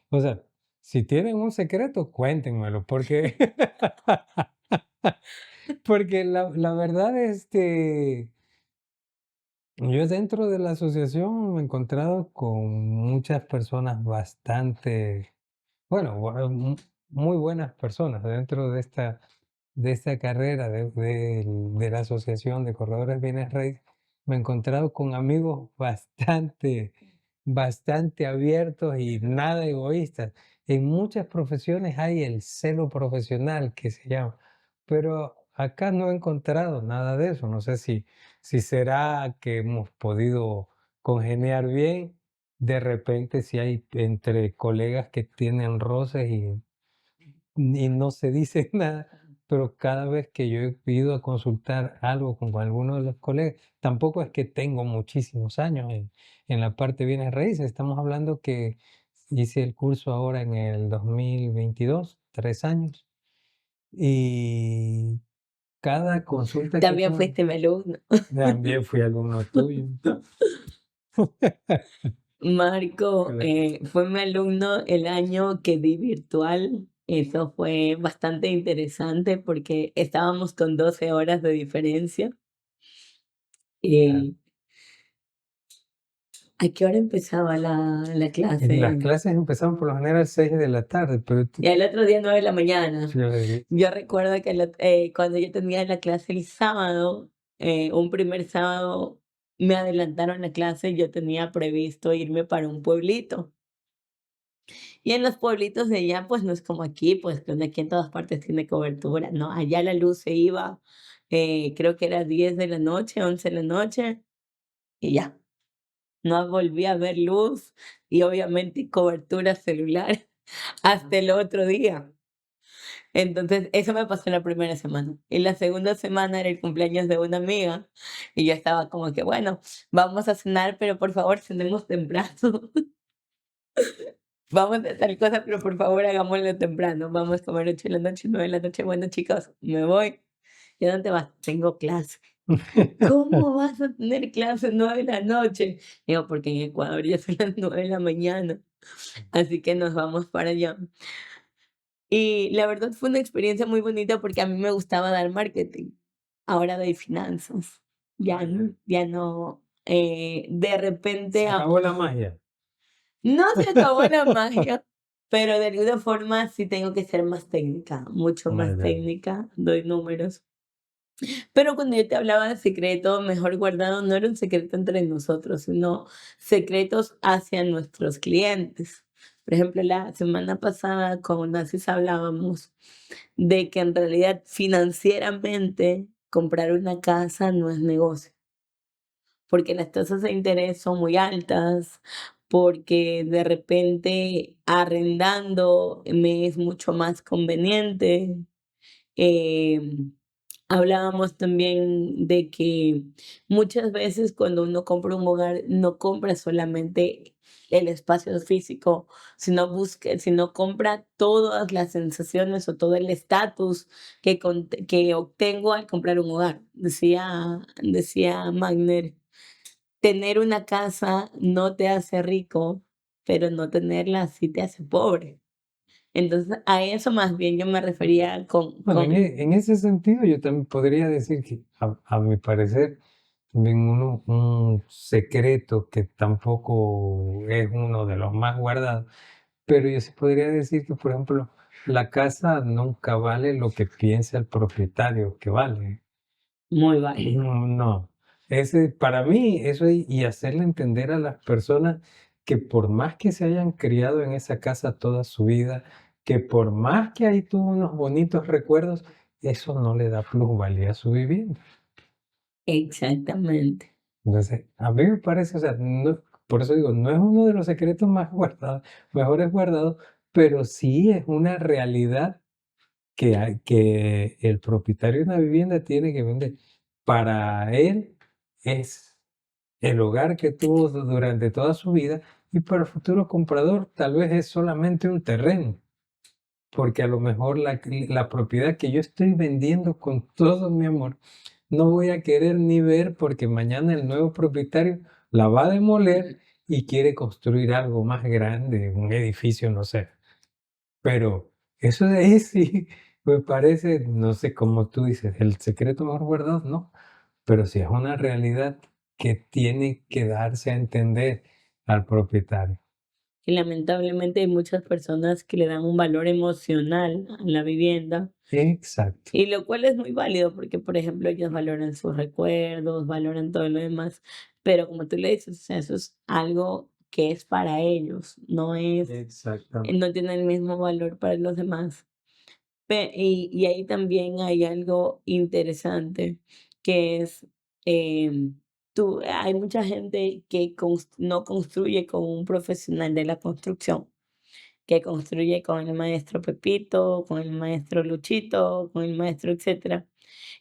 O sea, si tienen un secreto, cuéntenmelo, porque, porque la verdad, yo dentro de la asociación me he encontrado con muchas personas bastante, bueno, muy buenas personas dentro de esta carrera de la Asociación de Corredores Bienes Raíces. me he encontrado con amigos bastante abiertos y nada egoístas. En muchas profesiones hay el celo profesional que se llama, pero acá no he encontrado nada de eso. No sé si será que hemos podido congeniar bien. De repente, si hay entre colegas que tienen roces y no se dice nada, pero cada vez que yo he ido a consultar algo con alguno de los colegas, tampoco es que tengo muchísimos años en la parte de bienes raíces. Estamos hablando que hice el curso ahora en el 2022, 3 años, y cada consulta que También fuiste mi alumno. también fui alumno tuyo. Marco Claro. fue mi alumno el año que di virtual. Eso fue bastante interesante porque estábamos con 12 horas de diferencia. Claro. ¿Y a qué hora empezaba la Y las clase? clases empezaban por lo general a las 6 de la tarde, pero Y al otro día 9 de la mañana. yo le dije, Yo recuerdo que cuando yo tenía la clase el sábado, un primer sábado me adelantaron la clase, yo tenía previsto irme para un pueblito. Y en los pueblitos de allá, pues no es como aquí, pues donde aquí en todas partes tiene cobertura, no, allá la luz se iba, creo que era 10 de la noche, 11 de la noche, y ya, no volví a ver luz y obviamente cobertura celular hasta el otro día. Entonces, eso me pasó en la primera semana. Y la segunda semana era el cumpleaños de una amiga y yo estaba como que, bueno, vamos a cenar, pero por favor cenemos temprano. Vamos a tal cosa, pero por favor hagámoslo temprano. Vamos a comer 8 de la noche, 9 de la noche. Bueno, chicos, me voy. ¿Y a dónde vas? Tengo clase. ¿Cómo vas a tener clase 9 de la noche? Digo, porque en Ecuador ya son las 9 de la mañana. Así que nos vamos para allá. Y la verdad fue una experiencia muy bonita porque a mí me gustaba dar marketing. Ahora doy finanzas. Ya no, de repente se acabó la magia. no se acabó la magia, pero de alguna forma sí tengo que ser más técnica, mucho más ¿Verdad? técnica, doy números. Pero cuando yo te hablaba de secreto mejor guardado, no era un secreto entre nosotros, sino secretos hacia nuestros clientes. Por ejemplo, la semana pasada con Nancy hablábamos de que en realidad financieramente comprar una casa no es negocio porque las tasas de interés son muy altas, porque de repente arrendando me es mucho más conveniente. Em, Hablábamos también de que muchas veces cuando uno compra un hogar, no compra solamente el espacio físico, sino compra todas las sensaciones o todo el estatus que obtengo al comprar un hogar. Decía Magner, tener una casa no te hace rico, pero no tenerla sí te hace pobre. Entonces, a eso más bien yo me refería Bueno, con en ese sentido yo también podría decir que a mi parecer también un secreto que tampoco es uno de los más guardados, pero yo sí podría decir que, por ejemplo, la casa nunca vale lo que piensa el propietario que vale. muy válido. No, ese, para mí eso y hacerle entender a las personas que por más que se hayan criado en esa casa toda su vida, que por más que ahí tuvo unos bonitos recuerdos, eso no le da plusvalía a su vivienda. Exactamente. Entonces, a mí me parece, o sea, no, por eso digo, no es uno de los secretos más guardados, mejores guardados, pero sí es una realidad que el propietario de una vivienda tiene que vender. Para él es el hogar que tuvo durante toda su vida y para el futuro comprador tal vez es solamente un terreno, porque a lo mejor la propiedad que yo estoy vendiendo con todo mi amor, no voy a querer ni ver porque mañana el nuevo propietario la va a demoler y quiere construir algo más grande, un edificio, no sé. Pero eso de ahí sí me parece, no sé, como tú dices, el secreto mejor guardado, no, pero sí es una realidad que tiene que darse a entender al propietario. Y lamentablemente hay muchas personas que le dan un valor emocional a la vivienda Exacto. Y lo cual es muy válido porque, por ejemplo, ellos valoran sus recuerdos, valoran todo lo demás, pero como tú le dices, o sea, eso es algo que es para ellos, Exactamente. no tiene el mismo valor para los demás. Y ahí también hay algo interesante que es, hay mucha gente que no construye con un profesional de la construcción, que construye con el maestro Pepito, con el maestro Luchito, con el maestro etcétera.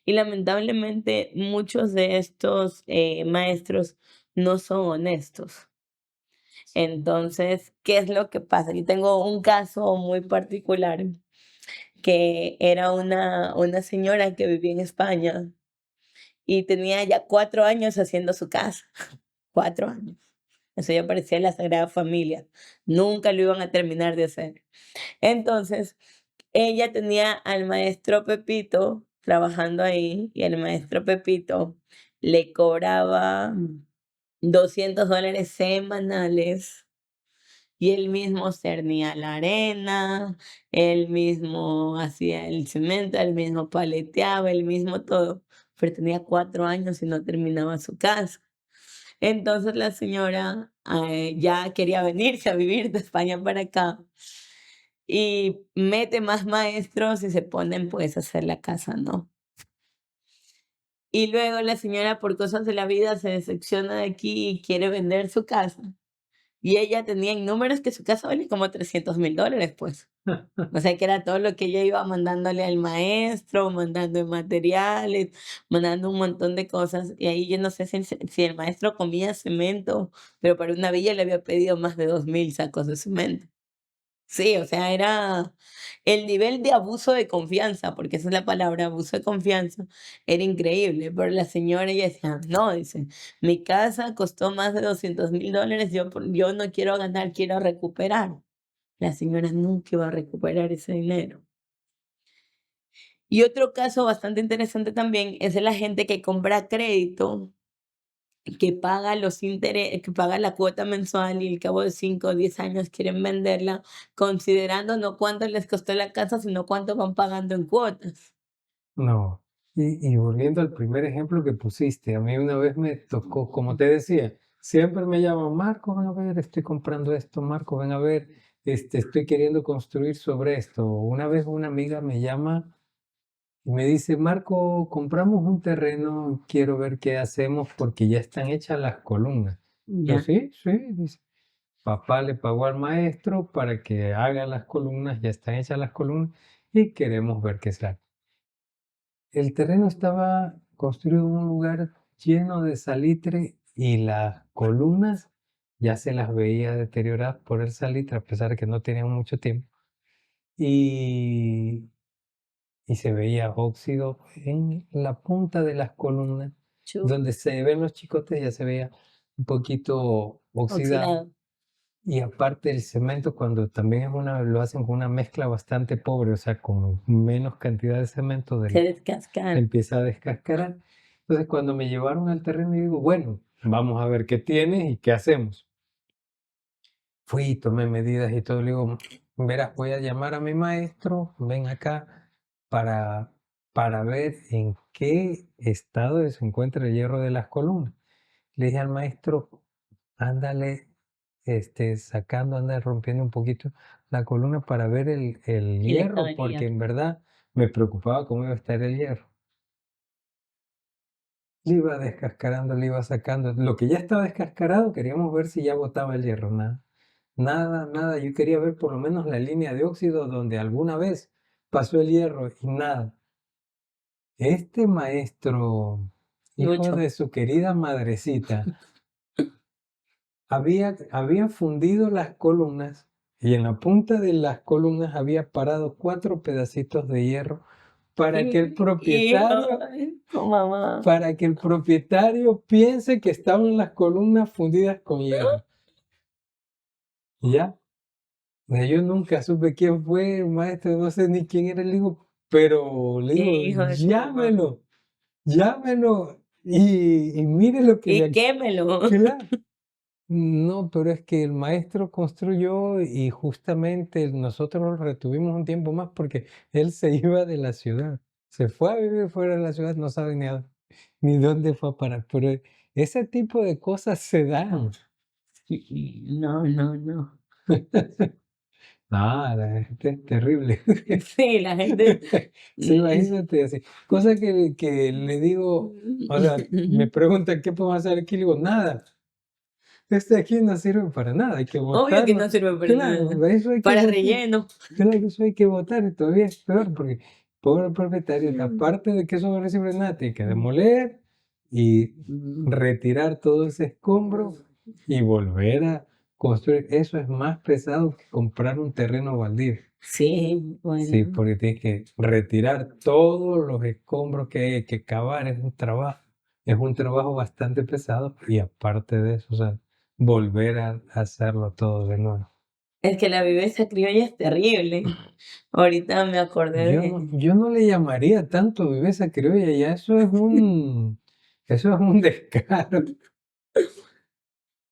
Y lamentablemente muchos de estos maestros no son honestos. Entonces, ¿qué es lo que pasa? Yo tengo un caso muy particular que era una señora que vivía en España y tenía ya 4 años haciendo su casa, 4 años. Eso ya parecía la Sagrada Familia. Nunca lo iban a terminar de hacer. Entonces, ella tenía al maestro Pepito trabajando ahí y el maestro Pepito le cobraba $200 semanales y él mismo cernía la arena, él mismo hacía el cemento, él mismo paleteaba, él mismo todo, pero tenía 4 años y no terminaba su casa. Entonces la señora ya quería venirse a vivir de España para acá y mete más maestros y se ponen pues a hacer la casa, ¿no? Y luego la señora por cosas de la vida se decepciona de aquí y quiere vender su casa. Y ella tenía en números que su casa vale como $300,000, pues. O sea, que era todo lo que ella iba mandándole al maestro, mandando materiales, mandando un montón de cosas. Y ahí yo no sé si el maestro comía cemento, pero para una villa le había pedido más de 2,000 sacos de cemento. Sí, o sea, era el nivel de abuso de confianza, porque esa es la palabra, abuso de confianza, era increíble. Pero la señora ella decía, no, dice, mi casa costó más de $200,000, yo no quiero ganar, quiero recuperar. La señora nunca iba a recuperar ese dinero. Y otro caso bastante interesante también es de la gente que compra a crédito, que paga la cuota mensual y al cabo de 5 o 10 años quieren venderla, considerando no cuánto les costó la casa, sino cuánto van pagando en cuotas. No. Y volviendo al primer ejemplo que pusiste, a mí una vez me tocó, como te decía, siempre me llaman, Marco, ven a ver, estoy comprando esto, Marco, ven a ver, estoy queriendo construir sobre esto. Una vez una amiga me llama y me dice, Marco, compramos un terreno, quiero ver qué hacemos porque ya están hechas las columnas. Yo, Ya, sí, sí, dice, papá le pagó al maestro para que haga las columnas, ya están hechas las columnas y queremos ver qué sale. El terreno estaba construido en un lugar lleno de salitre y las columnas ya se las veía deterioradas por el salitre, a pesar de que no tenían mucho tiempo. Y, y se veía óxido en la punta de las columnas, chu, donde se ven los chicotes, ya se veía un poquito oxidado. oxidado, Y aparte el cemento, cuando también lo hacen con una mezcla bastante pobre, o sea, con menos cantidad de cemento se se descascara. empieza a descascarar. Entonces, cuando me llevaron al terreno, y digo, bueno, vamos a ver qué tiene y qué hacemos. Fui, tomé medidas y todo. Le digo, verás, voy a llamar a mi maestro, ven acá para, para ver en qué estado se encuentra el hierro de las columnas. Le dije al maestro, ándale, sacando, anda rompiendo un poquito la columna para ver el El estado hierro, de porque hierro. en verdad me preocupaba cómo iba a estar el hierro. Le iba descascarando, le iba sacando. Lo que ya estaba descascarado, queríamos ver si ya botaba el hierro. Nada, nada, nada. Yo quería ver por lo menos la línea de óxido donde alguna vez pasó el hierro y nada. Este maestro, hijo Lucho. de su querida madrecita, había fundido las columnas y en la punta de las columnas había parado 4 pedacitos de hierro para que el propietario Hijo, mamá. para que el propietario piense que estaban las columnas fundidas con hierro. ¿Ya? Yo nunca supe quién fue el maestro, no sé ni quién era, le digo, pero le digo, Hijo de tu mamá. llámelo, llámelo y mire lo que Y le... quémelo. Claro. No, pero es que el maestro construyó y justamente nosotros lo retuvimos un tiempo más porque él se iba de la ciudad. Se fue a vivir fuera de la ciudad, no sabe ni dónde fue a parar. Pero ese tipo de cosas se dan. Sí, no, no, no. No, la gente es terrible. Sí, la gente. Sí, mm, imagínate así. Cosa que le digo, o sea, me preguntan qué podemos hacer aquí, le digo, nada. Este aquí no sirve para nada, hay que Obvio que botarlo. no sirve para nada. Claro, eso hay que Para botar. relleno. Claro, eso hay que botar y todavía es peor porque pobre propietario, aparte de que eso no recibe nada, tiene que demoler y retirar todo ese escombro y volver a construir. Eso es más pesado que comprar un terreno baldío. Sí, Sí, bueno. porque tienes que retirar todos los escombros que hay que cavar, es un trabajo bastante pesado y aparte de eso, o sea, volver a hacerlo todo de nuevo. Es que la viveza criolla es terrible. Ahorita me acordé de. Yo no le llamaría tanto viveza criolla, ya eso es un descaro.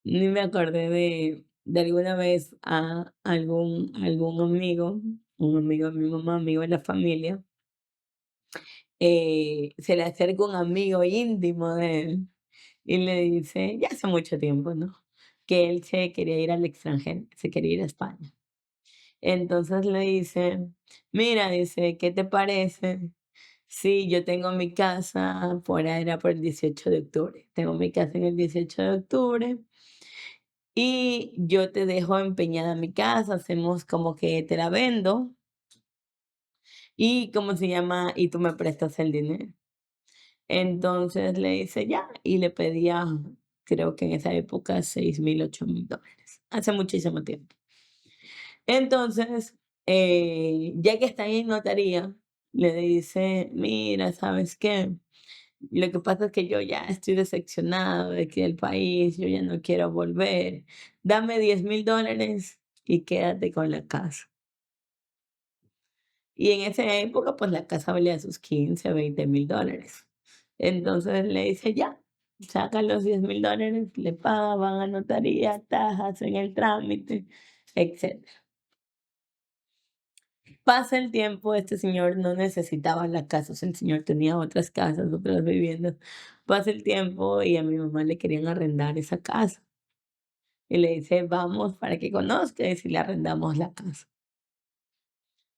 Ni me acordé de alguna vez a algún amigo, un amigo de mi mamá, amigo de la familia, se le acerca un amigo íntimo de él y le dice, ya hace mucho tiempo, ¿no? Que él se quería ir al extranjero, se quería ir a España. Entonces le dice, mira, dice, ¿qué te parece? Sí, yo tengo mi casa, era por el 18 de octubre. Tengo mi casa en el 18 de octubre y yo te dejo empeñada mi casa, hacemos como que te la vendo y, ¿cómo se llama? Y tú me prestas el dinero. Entonces le dice ya y le pedía, creo que en esa época, 6.000, 8.000 dólares, hace muchísimo tiempo. Entonces, ya que está ahí en notaría, le dice, mira, ¿sabes qué? Lo que pasa es que yo ya estoy decepcionado de aquí del país, yo ya no quiero volver. Dame 10.000 dólares y quédate con la casa. Y en esa época, pues la casa valía sus 15 o 20.000 dólares. Entonces le dice, ya, saca los 10.000 dólares, le paga, van a notaría, tajas en el trámite, etc. Pasa el tiempo, este señor no necesitaba la casa, o sea, el señor tenía otras casas, otras viviendas. Pasa el tiempo y a mi mamá le querían arrendar esa casa. Y le dice, vamos para que conozca y si le arrendamos la casa.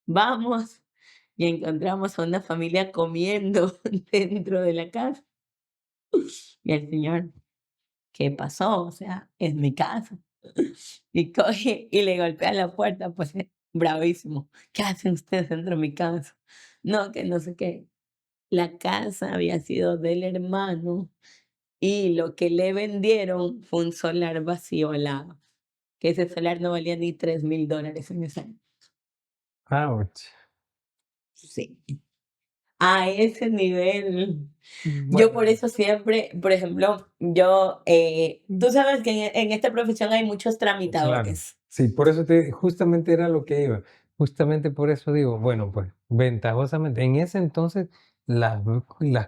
Vamos y encontramos a una familia comiendo dentro de la casa. Y el señor, ¿qué pasó? O sea, es mi casa. Y coge y le golpea la puerta, pues bravísimo. ¿Qué hacen ustedes dentro de mi casa? No, que no sé qué. La casa había sido del hermano y lo que le vendieron fue un solar vacío al lado, que ese solar no valía ni 3.000 dólares en ese año. Ouch. Sí. A ese nivel. Yo por Bueno, eso siempre, por ejemplo, tú sabes que en esta profesión hay muchos claro. tramitadores. Sí, por eso justamente era lo que iba. Justamente por eso digo, bueno, pues ventajosamente, en ese entonces las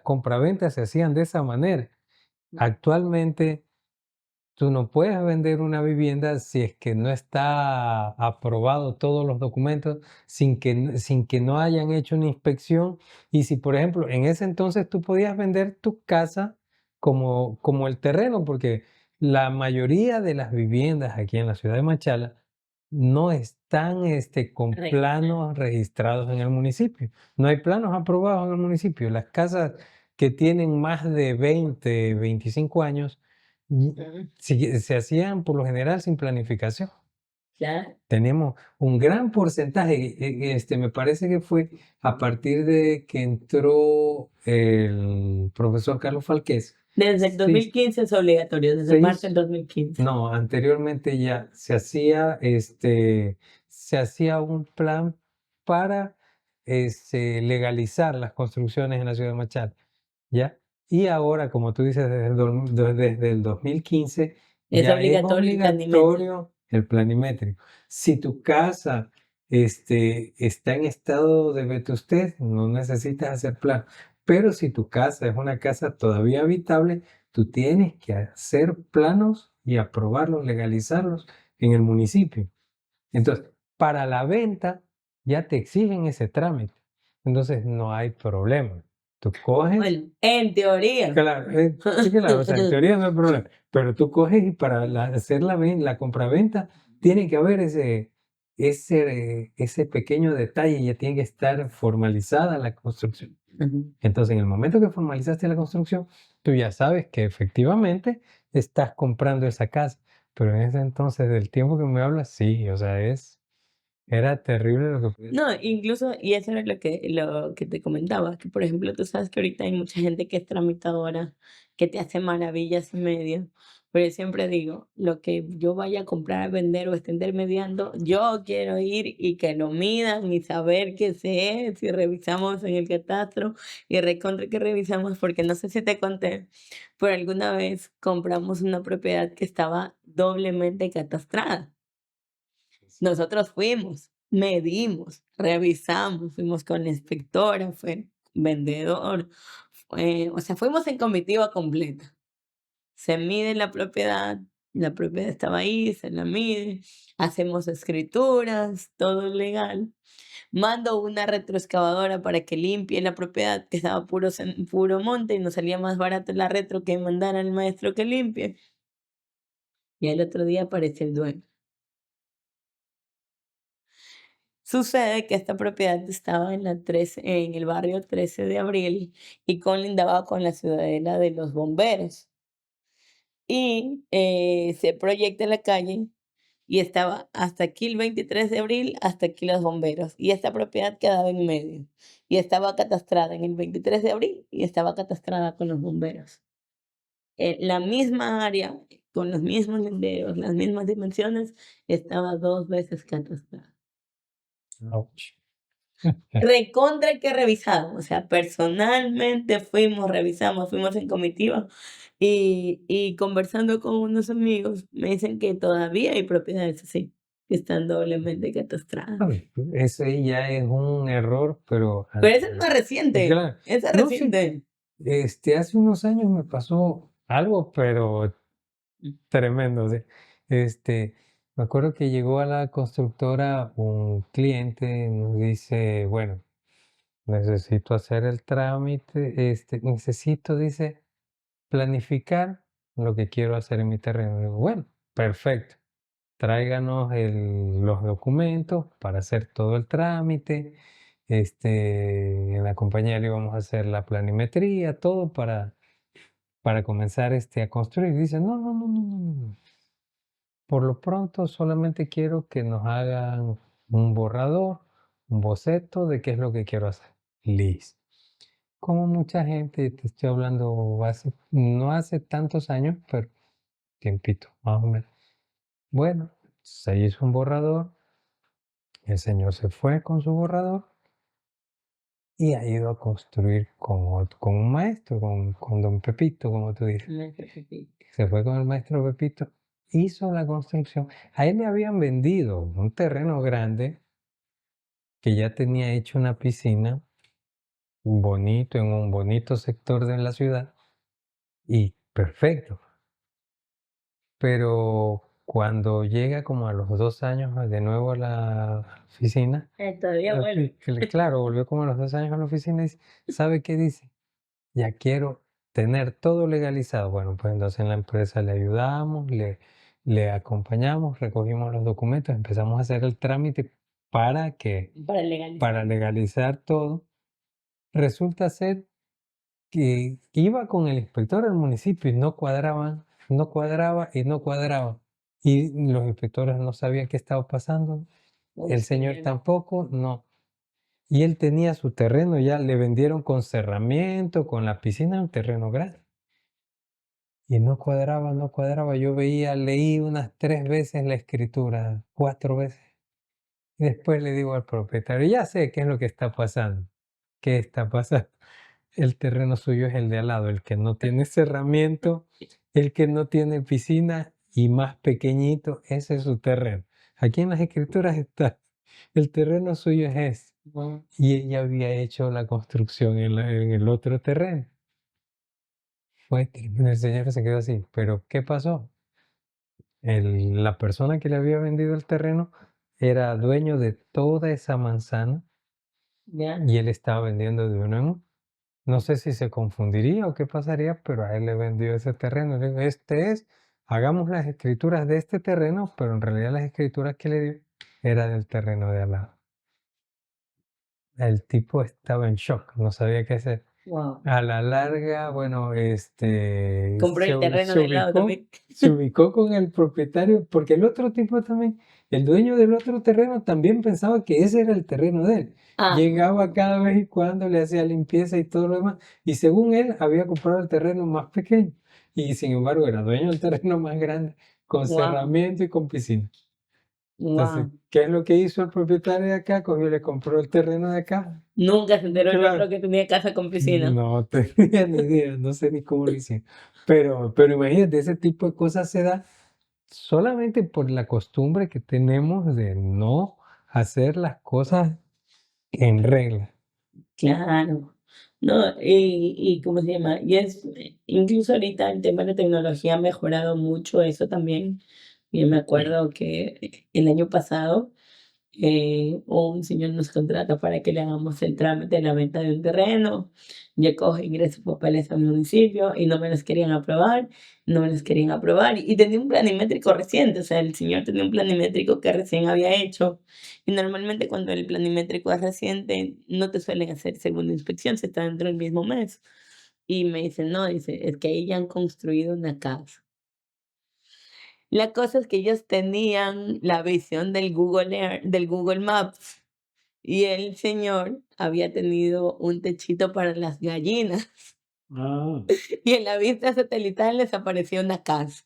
compraventas se hacían de esa manera. Actualmente tú no puedes vender una vivienda si es que no está aprobado todos los documentos, sin que no hayan hecho una inspección. Y si, por ejemplo, en ese entonces tú podías vender tu casa como el terreno, porque la mayoría de las viviendas aquí en la ciudad de Machala no están con Registrado. planos registrados en el municipio. No hay planos aprobados en el municipio. Las casas que tienen más de 20, 25 años, Ujú, sí, se hacían por lo general sin planificación. claro. Tenemos un gran porcentaje, me parece que fue a partir de que entró el profesor Carlos Falqués, Desde el se, 2015 es obligatorio, desde se marzo del hizo, 2015. no, anteriormente ya se hacía un plan para legalizar las construcciones en la ciudad de Machala, ¿ya? Y ahora, como tú dices, desde el 2015 Es ya es obligatorio el planimetri. obligatorio el planimétrico. Si tu casa está en estado de vetustez, no necesitas hacer plan. Pero si tu casa es una casa todavía habitable, tú tienes que hacer planos y aprobarlos, legalizarlos en el municipio. Entonces, para la venta ya te exigen ese trámite. Entonces, no hay problema. Tú coges, Bueno, en teoría. claro, sí, claro, o sea, en teoría no hay problema, pero tú coges y para hacer la compraventa tiene que haber ese pequeño detalle, ya tiene que estar formalizada la construcción. Ujú. Entonces, en el momento que formalizaste la construcción, tú ya sabes que efectivamente estás comprando esa casa. Pero en ese entonces, del tiempo que me hablas, sí, o sea, era terrible lo que podía. No, incluso, y eso era lo que te comentaba, que por ejemplo, tú sabes que ahorita hay mucha gente que es tramitadora, que te hace maravillas y medio, pero yo siempre digo, lo que yo vaya a comprar, vender o esté intermediando, yo quiero ir y que lo midan y saber qué se es, si revisamos en el catastro y recontra que revisamos, porque no sé si te conté, pero alguna vez compramos una propiedad que estaba doblemente catastrada. Nosotros fuimos, medimos, revisamos, fuimos con la inspectora, fue vendedor, o sea, fuimos en comitiva completa. Se mide la propiedad estaba ahí, se la mide, hacemos escrituras, todo legal. Mando una retroexcavadora para que limpie la propiedad, que estaba puro monte y nos salía más barato la retro que mandar al maestro que limpie. Y al otro día aparece el dueño. Sucede que esta propiedad estaba en el barrio 13 de abril y colindaba con la ciudadela de los bomberos. Y se proyecta la calle y estaba hasta aquí el 23 de abril, hasta aquí los bomberos. Y esta propiedad quedaba en medio. Y estaba catastrada en el 23 de abril y estaba catastrada con los bomberos. La misma área, con los mismos linderos, las mismas dimensiones, estaba 2 veces catastrada. Ouch. Recontra que revisado, o sea, personalmente fuimos, revisamos, fuimos en comitiva y conversando con unos amigos, me dicen que todavía hay propiedades así, que están doblemente catastradas. Ay, ese ya es un error, pero Pero esa es más reciente, claro. esa es No sé, reciente. hace unos años me pasó algo, pero tremendo. Sí. Este, me acuerdo que llegó a la constructora un cliente, nos dice, bueno, necesito hacer el trámite, necesito, dice, planificar lo que quiero hacer en mi terreno. Digo, bueno, perfecto. Tráiganos los documentos para hacer todo el trámite. En la compañía le íbamos a hacer la planimetría, todo para comenzar a construir. Dice, no, no, no, no, no, no, no. Por lo pronto solamente quiero que nos hagan un borrador, un boceto de qué es lo que quiero hacer. Listo. Como mucha gente, te estoy hablando no hace tantos años, pero tiempito, más o menos. Bueno, se hizo un borrador, el señor se fue con su borrador y ha ido a construir con un maestro, con don Pepito, como tú dices. Se fue con el maestro Pepito, hizo la construcción. A él le habían vendido un terreno grande que ya tenía hecho una piscina bonito, en un bonito sector de la ciudad y perfecto. Pero cuando llega como a los 2 años de nuevo a la oficina, Todavía vuelve. claro, volvió como a los 2 años a la oficina y dice, ¿sabe qué dice? Ya quiero tener todo legalizado. Bueno, pues entonces en la empresa le ayudamos, le acompañamos, recogimos los documentos, empezamos a hacer el trámite para Para legalizar. para legalizar todo. Resulta ser que iba con el inspector del municipio y no cuadraban, no cuadraba y no cuadraba. Y los inspectores no sabían qué estaba pasando, el señor tampoco, no. Y él tenía su terreno, ya le vendieron con cerramiento, con la piscina, un terreno grande. Y no cuadraba, no cuadraba. Yo leí unas 3 veces la escritura, 4 veces. Y después le digo al propietario, ya sé qué es lo que está pasando. ¿Qué está pasando? El terreno suyo es el de al lado, el que no tiene cerramiento, el que no tiene piscina y más pequeñito, ese es su terreno. Aquí en las escrituras está, el terreno suyo es ese. Y ella había hecho la construcción en el otro terreno. Fue tremendo, el señor se quedó así, pero ¿qué pasó? la persona que le había vendido el terreno era dueño de toda esa manzana ¿Ya? y él estaba vendiendo de uno en uno. No sé si se confundiría o qué pasaría, pero a él le vendió ese terreno. Le dijo, hagamos las escrituras de este terreno, pero en realidad las escrituras que le dio era del terreno de al lado. El tipo estaba en shock, no sabía qué hacer. Wow. A la larga, bueno, Compró el terreno se del lado ubicó, también. se ubicó con el propietario, porque el otro tipo también, el dueño del otro terreno también pensaba que ese era el terreno de él. Ah, Llegaba cada vez y cuando le hacía limpieza y todo lo demás, y según él había comprado el terreno más pequeño, y sin embargo era dueño del terreno más grande, con wow, cerramiento y con piscina. Entonces, wow. ¿qué es lo que hizo el propietario de acá? Cogió y le compró el terreno de acá. Nunca se enteró el otro Claro. que tenía casa con piscina. No tenía ni idea, no sé ni cómo lo hicieron. Pero imagínate, ese tipo de cosas se da solamente por la costumbre que tenemos de no hacer las cosas en regla. Claro. No, y ¿cómo se llama? Y incluso ahorita el tema de la tecnología ha mejorado mucho eso también. Yo me acuerdo que el año pasado un señor nos contrata para que le hagamos el trámite de la venta de un terreno. Yo cojo, ingreso papeles al municipio y no me los querían aprobar, no me los querían aprobar. Y tenía un planimétrico reciente, o sea, el señor tenía un planimétrico que recién había hecho. Y normalmente cuando el planimétrico es reciente, no te suelen hacer segunda inspección, se está dentro del mismo mes. Y me dicen, no, dice, es que ahí ya han construido una casa. La cosa es que ellos tenían la visión del del Google Maps. Y el señor había tenido un techito para las gallinas Ah. y en la vista satelital les apareció una casa.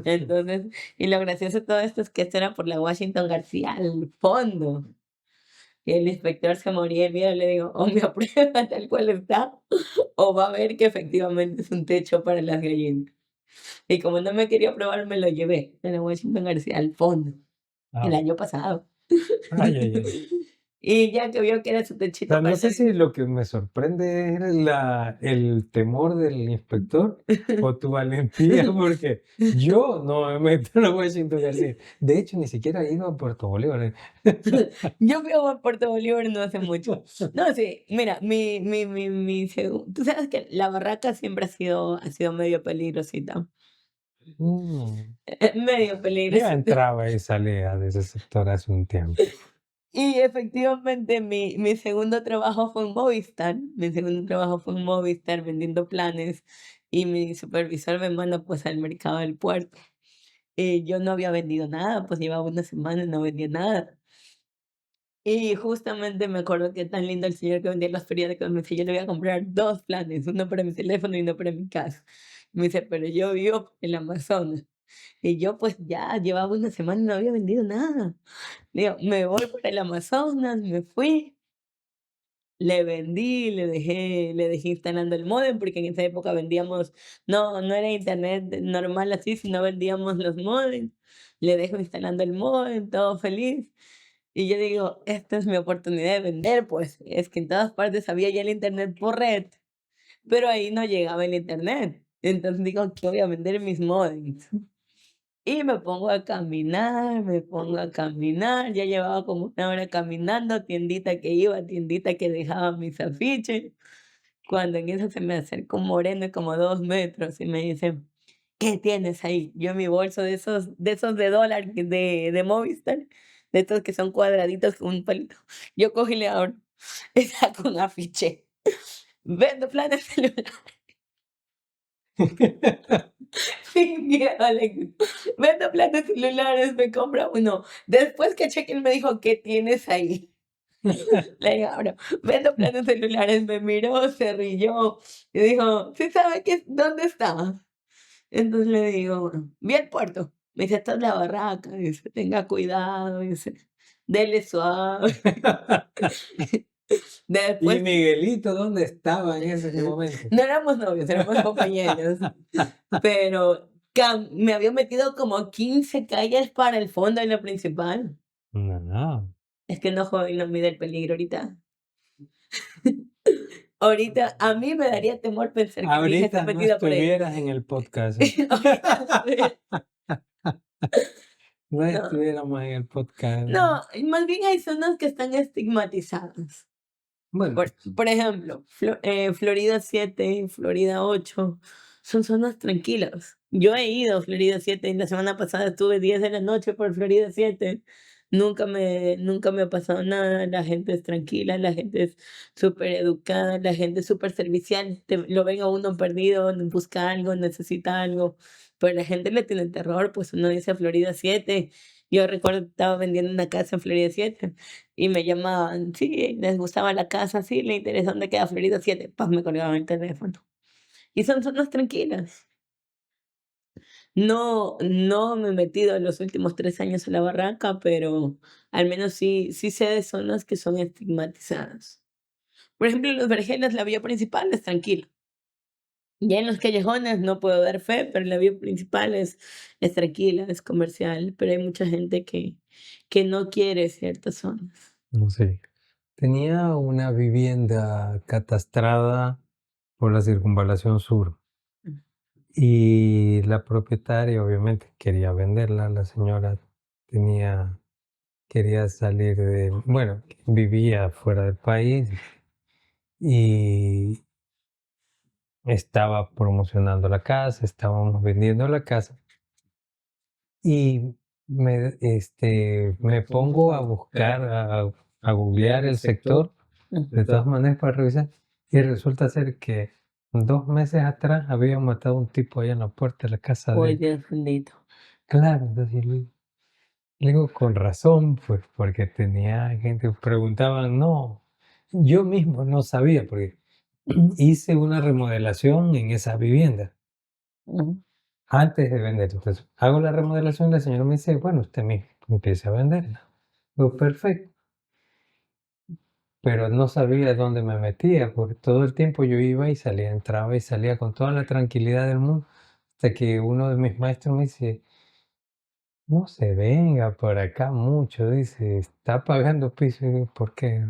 Entonces, y lo gracioso de todo esto es que esto era por la Washington García al fondo. Y el inspector se moría de miedo, le digo, o me aprueba tal cual está, o va a ver que efectivamente es un techo para las gallinas. Y como no me quería aprobar, me lo llevé de la Washington García al fondo, el Ah, año pasado. ay, ay, ay. Y ya que vio que era su O techito sea, no para sé las si lo que me sorprende es el temor del inspector o tu valentía, porque yo no me meto en la Washington García. De hecho, ni siquiera he ido a Puerto Bolívar. Yo fui a Puerto Bolívar no hace mucho. No, sí, mira, tú sabes que la barraca siempre ha sido medio peligrosita. Mm. Medio Yo peligrosita. entraba y salía de ese sector hace un tiempo. Y efectivamente mi segundo trabajo fue en Movistar. Mi segundo trabajo fue en Movistar vendiendo planes y mi supervisor me manda pues al mercado del puerto. Y yo no había vendido nada, pues llevaba una semana y no vendía nada. Y justamente me acuerdo que tan lindo el señor que vendía los periódicos, me dice: "Yo le voy a comprar 2 planes, uno para mi teléfono y uno para mi casa". Me dice: "Pero yo vivo en el Amazonas". Y yo, pues, ya llevaba una semana y no había vendido nada. Digo, me voy por el Amazonas, me fui, le vendí, le dejé instalando el módem, porque en esa época vendíamos no era internet normal así, sino vendíamos los módems. Le dejo instalando el módem, todo feliz. Y yo digo, esta es mi oportunidad de vender, pues es que en todas partes había ya el internet por red, pero ahí no llegaba el internet. Entonces digo, que voy a vender mis modems. Y me pongo a caminar, ya llevaba como una hora caminando, tiendita que iba, tiendita que dejaba mis afiches, cuando en eso se me acerca un moreno como 2 metros y me dice, ¿qué tienes ahí? Yo en mi bolso de esos de dólar de Movistar, de estos que son cuadraditos con un palito. Yo cojo y le abro, y saco un afiche. Vendo planes celulares. Sí, mira, Alex, vendo planes celulares, me compra uno. Después que chequen me dijo, ¿qué tienes ahí? Le digo, ahora, vendo planes celulares, me miró, se rió y dijo, ¿sí sabe dónde está? Entonces le digo, vi el puerto. Me dice, esta es la barraca. Dice, tenga cuidado. Dice, dele suave. ¿Y Después, Miguelito dónde estaba en ese momento? no éramos novios, éramos compañeros. Pero me había metido como 15 calles para el fondo y lo principal. No. Es que no joven no mide el peligro ahorita. Ahorita a mí me daría temor pensar que mi hija está Ahorita no metida por ahí. estuvieras en el podcast. Ahorita no estuviera. No No, estuviéramos en el podcast. no, y más bien hay zonas que están estigmatizadas. Bueno, Por ejemplo, Florida 7, Florida 8, son zonas tranquilas. Yo he ido a Florida 7, y la semana pasada estuve 10 de la noche por Florida 7. Nunca me ha pasado nada, la gente es tranquila, la gente es súper educada, la gente es súper servicial, lo ven a uno perdido, busca algo, necesita algo, pero la gente le tiene terror, pues uno dice Florida 7. Yo recuerdo que estaba vendiendo una casa en Florida 7 y me llamaban, sí, les gustaba la casa, sí, le interesa dónde queda Florida 7, paz, me colgaban el teléfono. Y son zonas tranquilas. No me he metido en los últimos 3 años en la barranca, pero al menos sí sé de zonas que son estigmatizadas. Por ejemplo, en Los Vergeles, la vía principal es tranquila. Ya en los callejones no puedo dar fe, pero la vía principal es tranquila, es comercial, pero hay mucha gente que no quiere ciertas zonas. no sé. Tenía una vivienda catastrada por la Circunvalación Sur y la propietaria obviamente quería venderla. La señora tenía, quería salir de, bueno, vivía fuera del país y estaba promocionando la casa, estábamos vendiendo la casa y me pongo a buscar, a googlear el sector de todas maneras para revisar y resulta ser que 2 meses atrás habían matado a un tipo allá en la puerta de la casa de Oye, él. Dios bendito. Claro, entonces le digo con razón, pues porque tenía gente, preguntaban, no, yo mismo no sabía porque hice una remodelación en esa vivienda Ujú. antes de vender. Entonces, hago la remodelación y la señora me dice, bueno, usted mismo empieza a venderla. Digo, perfecto, pero no sabía dónde me metía, porque todo el tiempo yo iba y salía, entraba y salía con toda la tranquilidad del mundo, hasta que uno de mis maestros me dice, no se venga por acá mucho, dice, está pagando piso. Y digo, ¿por qué?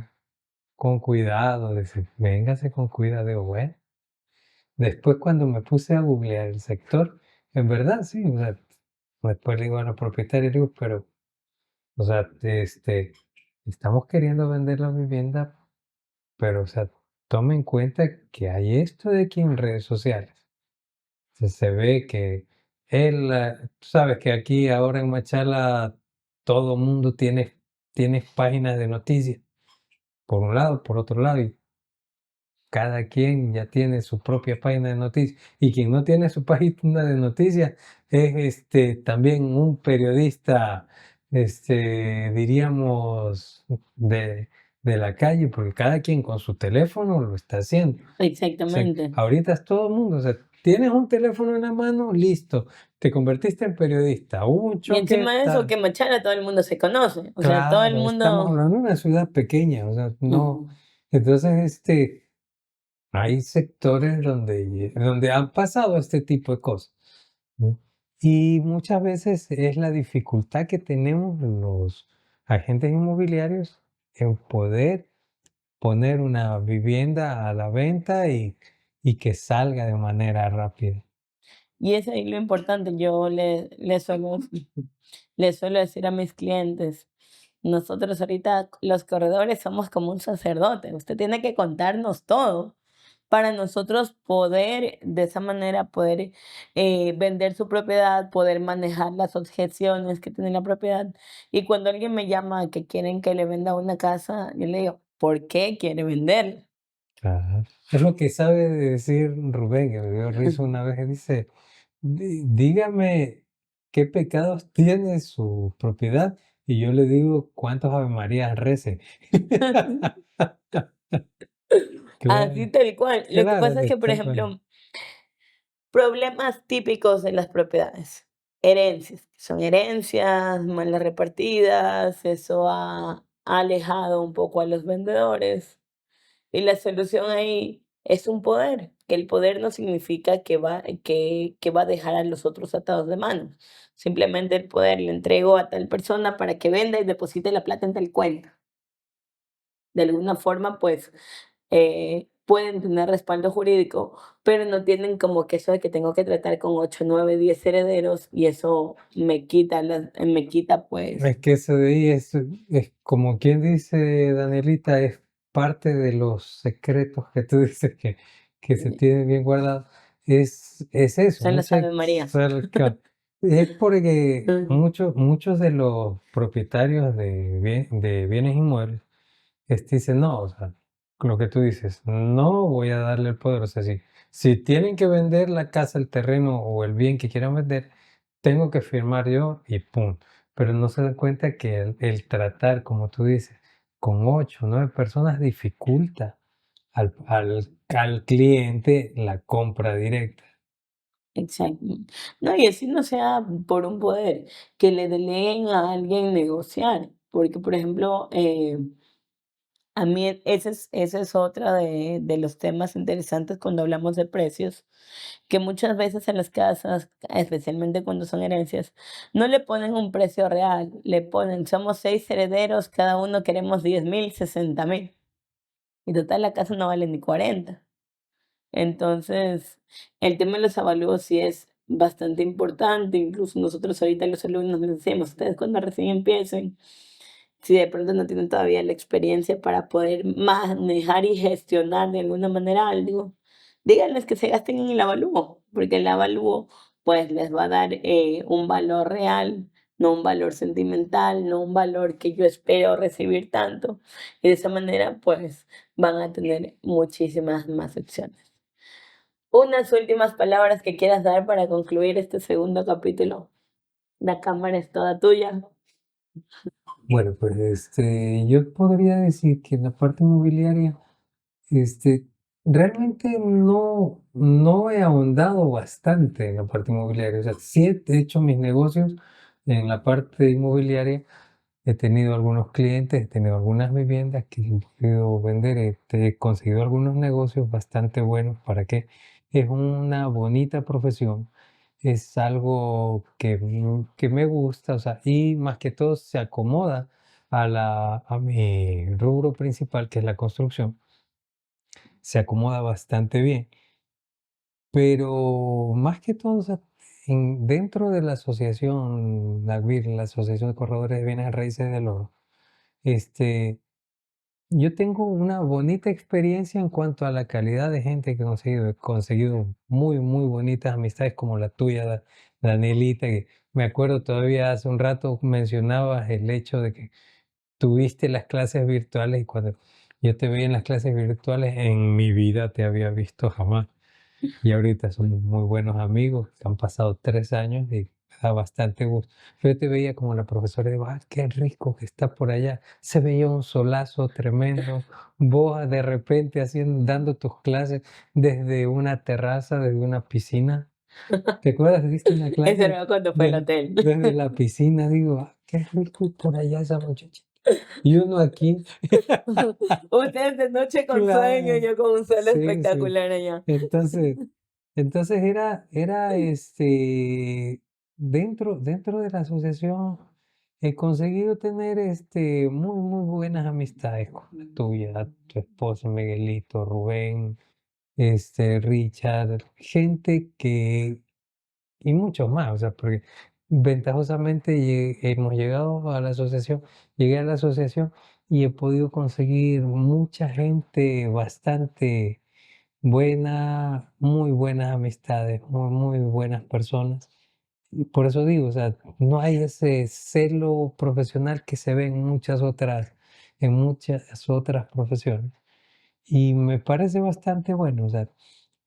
Con cuidado, dice, véngase con cuidado. Digo, bueno. Después cuando me puse a googlear el sector, en verdad sí, o sea, después le digo a la propietaria, le digo, pero, o sea, estamos queriendo vender la vivienda, pero, o sea, tome en cuenta que hay esto de aquí en redes sociales. Se ve que él, tú sabes que aquí ahora en Machala todo mundo tiene páginas de noticias, por un lado, por otro lado, y cada quien ya tiene su propia página de noticias. Y quien no tiene su página de noticias es también un periodista, diríamos, de la calle, porque cada quien con su teléfono lo está haciendo. O sea, Exactamente. ahorita es todo el mundo, o sea, tienes un teléfono en la mano, listo, te convertiste en periodista, hubo un Y choque, encima de eso, que Machala todo el mundo se conoce. O sea, todo el claro, estamos mundo. hablando de una ciudad pequeña, o sea, no, Ujú. entonces, hay sectores donde han pasado este tipo de cosas, ¿no? Y muchas veces es la dificultad que tenemos los agentes inmobiliarios en poder poner una vivienda a la venta y que salga de manera rápida. Y es ahí lo importante. Yo le suelo decir a mis clientes, nosotros ahorita los corredores somos como un sacerdote. Usted tiene que contarnos todo para nosotros poder, de esa manera, poder vender su propiedad, poder manejar las objeciones que tiene la propiedad. Y cuando alguien me llama que quieren que le venda una casa, yo le digo, ¿por qué quiere venderla? Ajá. Es lo que sabe decir Rubén, que me dio risa una vez, dice, Dígame qué pecados tiene su propiedad y yo le digo cuántos Ave Marías rece". Así Claro, tal cual. Lo que claro, pasa es que, por tal cual. ejemplo, problemas típicos de las propiedades. Herencias. Son herencias malas repartidas, eso ha alejado un poco a los vendedores. Y la solución ahí es un poder, que el poder no significa que va a dejar a los otros atados de manos. Simplemente el poder le entrego a tal persona para que venda y deposite la plata en tal cuenta. De alguna forma, pues, pueden tener respaldo jurídico, pero no tienen como que eso de que tengo que tratar con 8, 9, 10 herederos y eso me quita, pues, Es que eso de ahí es como quien dice, Danielita, es parte de los secretos que tú dices que se tienen bien guardados. Es eso, son las Ave Marías. es porque Ujú. muchos de los propietarios de bienes inmuebles dicen, no, o sea, lo que tú dices, no voy a darle el poder. O sea, si tienen que vender la casa, el terreno o el bien que quieran vender, tengo que firmar yo y pum. Pero no se dan cuenta que el tratar, como tú dices, con 8 o 9 personas dificulta al cliente la compra directa. Exacto. No, y así no sea por un poder, que le deleguen a alguien negociar, porque, por ejemplo, a mí ese es otra de los temas interesantes cuando hablamos de precios, que muchas veces en las casas, especialmente cuando son herencias, no le ponen un precio real, le ponen, somos 6 herederos, cada uno queremos 10,000, 60,000, y total la casa no vale ni 40. Entonces, el tema de los avalúos sí es bastante importante, incluso nosotros ahorita los alumnos les decimos, ustedes cuando recién empiecen, si de pronto no tienen todavía la experiencia para poder manejar y gestionar de alguna manera algo, díganles que se gasten en el avalúo, porque el avalúo pues les va a dar un valor real, no un valor sentimental, no un valor que yo espero recibir tanto, y de esa manera pues van a tener muchísimas más opciones. Unas últimas palabras que quieras dar para concluir este segundo capítulo. La cámara es toda tuya. Bueno, pues yo podría decir que en la parte inmobiliaria, Este, realmente no he ahondado bastante en la parte inmobiliaria. O sea, sí he hecho mis negocios en la parte inmobiliaria. He tenido algunos clientes, he tenido algunas viviendas que he podido vender. He conseguido algunos negocios bastante buenos. ¿Para qué? Es una bonita profesión. Es algo que me gusta, o sea, y más que todo se acomoda a mi rubro principal, que es la construcción. Se acomoda bastante bien, pero más que todo, o sea, dentro de la asociación, la Asociación de Corredores de Bienes Raíces del Oro, este, yo tengo una bonita experiencia en cuanto a la calidad de gente que he conseguido. He conseguido muy, muy bonitas amistades como la tuya, Danielita, que me acuerdo todavía hace un rato mencionabas el hecho de que tuviste las clases virtuales y cuando yo te veía en las clases virtuales, en mi vida te había visto jamás. Y ahorita somos muy buenos amigos, han pasado 3 años y me da bastante gusto. Yo te veía como la profesora y digo, ah, qué rico que está por allá. Se veía un solazo tremendo. Vos de repente dando tus clases desde una terraza, desde una piscina. ¿Te acuerdas? Diste una Eso clase era cuando fue el desde, hotel. desde la piscina. Digo, ah, qué rico por allá esa muchacha. Y uno aquí, Ustedes de noche con sueño, claro, yo con un sol sí, sí. espectacular allá. Entonces, entonces era dentro de la asociación he conseguido tener muy, muy buenas amistades con la tuya, tu esposo Miguelito, Rubén, Richard, gente y muchos más, o sea, porque ventajosamente hemos llegado a la asociación, llegué a la asociación y he podido conseguir mucha gente bastante buena, muy buenas amistades, muy, muy buenas personas. Y por eso digo, o sea, no hay ese celo profesional que se ve en muchas otras profesiones. Y me parece bastante bueno, o sea,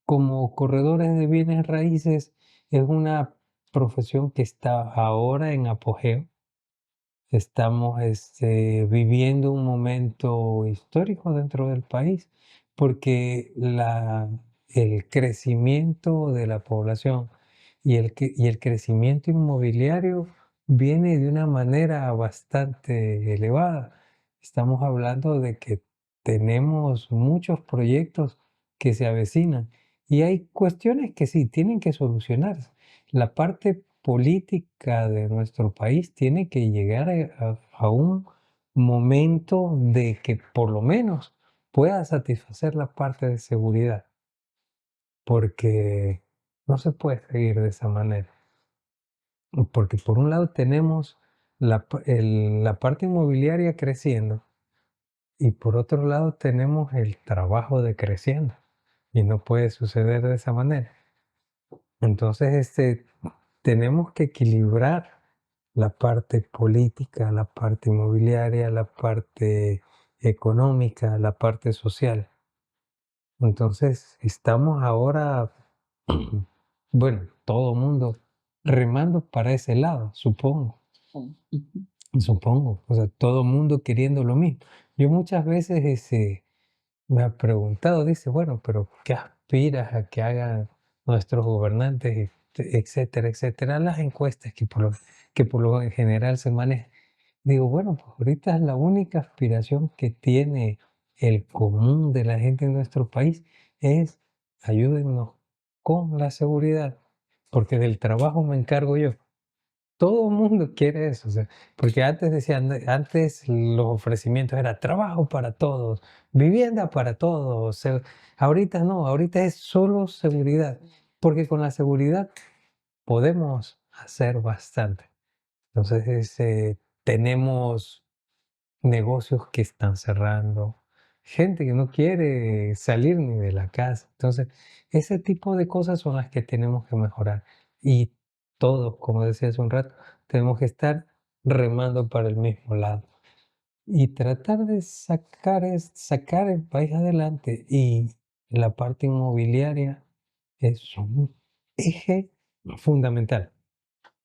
como corredores de bienes raíces es una profesión que está ahora en apogeo. Estamos viviendo un momento histórico dentro del país porque el crecimiento de la población y el crecimiento inmobiliario viene de una manera bastante elevada. Estamos hablando de que tenemos muchos proyectos que se avecinan y hay cuestiones que sí tienen que solucionarse. La parte política de nuestro país tiene que llegar a un momento de que por lo menos pueda satisfacer la parte de seguridad, porque no se puede seguir de esa manera. Porque por un lado tenemos la parte inmobiliaria creciendo y por otro lado tenemos el trabajo decreciendo y no puede suceder de esa manera. Entonces, tenemos que equilibrar la parte política, la parte inmobiliaria, la parte económica, la parte social. Entonces, estamos ahora, bueno, todo el mundo remando para ese lado, supongo. Ujú. Supongo, o sea, todo el mundo queriendo lo mismo. Yo muchas veces me ha preguntado, dice, bueno, pero ¿qué aspiras a que hagan nuestros gobernantes, etcétera, etcétera? Las encuestas que por lo general se manejan. Digo, bueno, pues ahorita es la única aspiración que tiene el común de la gente en nuestro país es ayúdennos con la seguridad, porque del trabajo me encargo yo. Todo el mundo quiere eso, o sea, porque antes decían, antes los ofrecimientos era trabajo para todos, vivienda para todos, ahorita no, ahorita es solo seguridad, porque con la seguridad podemos hacer bastante. Entonces, tenemos negocios que están cerrando, gente que no quiere salir ni de la casa. Entonces, ese tipo de cosas son las que tenemos que mejorar. Y todos, como decía hace un rato, tenemos que estar remando para el mismo lado y tratar de sacar el país adelante. Y la parte inmobiliaria es un eje fundamental.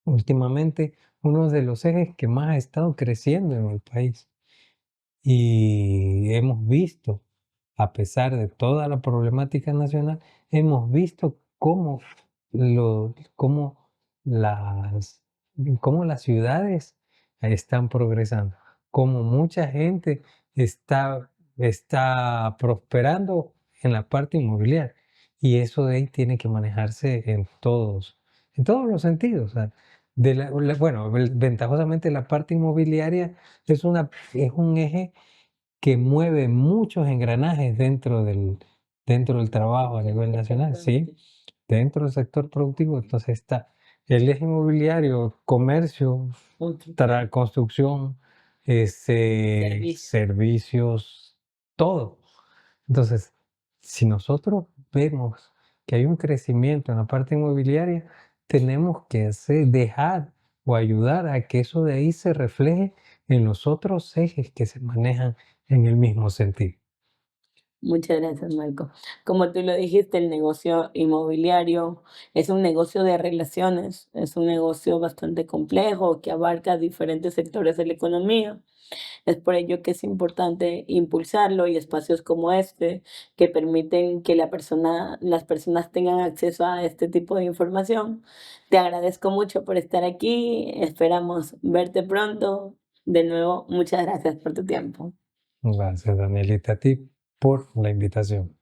Últimamente, uno de los ejes que más ha estado creciendo en el país. Y hemos visto, a pesar de toda la problemática nacional, hemos visto cómo las, cómo las ciudades están progresando, cómo mucha gente está prosperando en la parte inmobiliaria. Y eso de ahí tiene que manejarse en todos los sentidos. O sea, bueno, ventajosamente la parte inmobiliaria es un eje que mueve muchos engranajes dentro del trabajo a nivel nacional, ¿sí? Dentro del sector productivo, entonces está el eje inmobiliario, comercio, construcción, servicios, todo. Entonces, si nosotros vemos que hay un crecimiento en la parte inmobiliaria, tenemos que dejar o ayudar a que eso de ahí se refleje en los otros ejes que se manejan en el mismo sentido. Muchas gracias, Marco. Como tú lo dijiste, el negocio inmobiliario es un negocio de relaciones, es un negocio bastante complejo que abarca diferentes sectores de la economía. Es por ello que es importante impulsarlo y espacios como este que permiten que las personas tengan acceso a este tipo de información. Te agradezco mucho por estar aquí. Esperamos verte pronto. De nuevo, muchas gracias por tu tiempo. Gracias, Danielita, a ti por la invitación.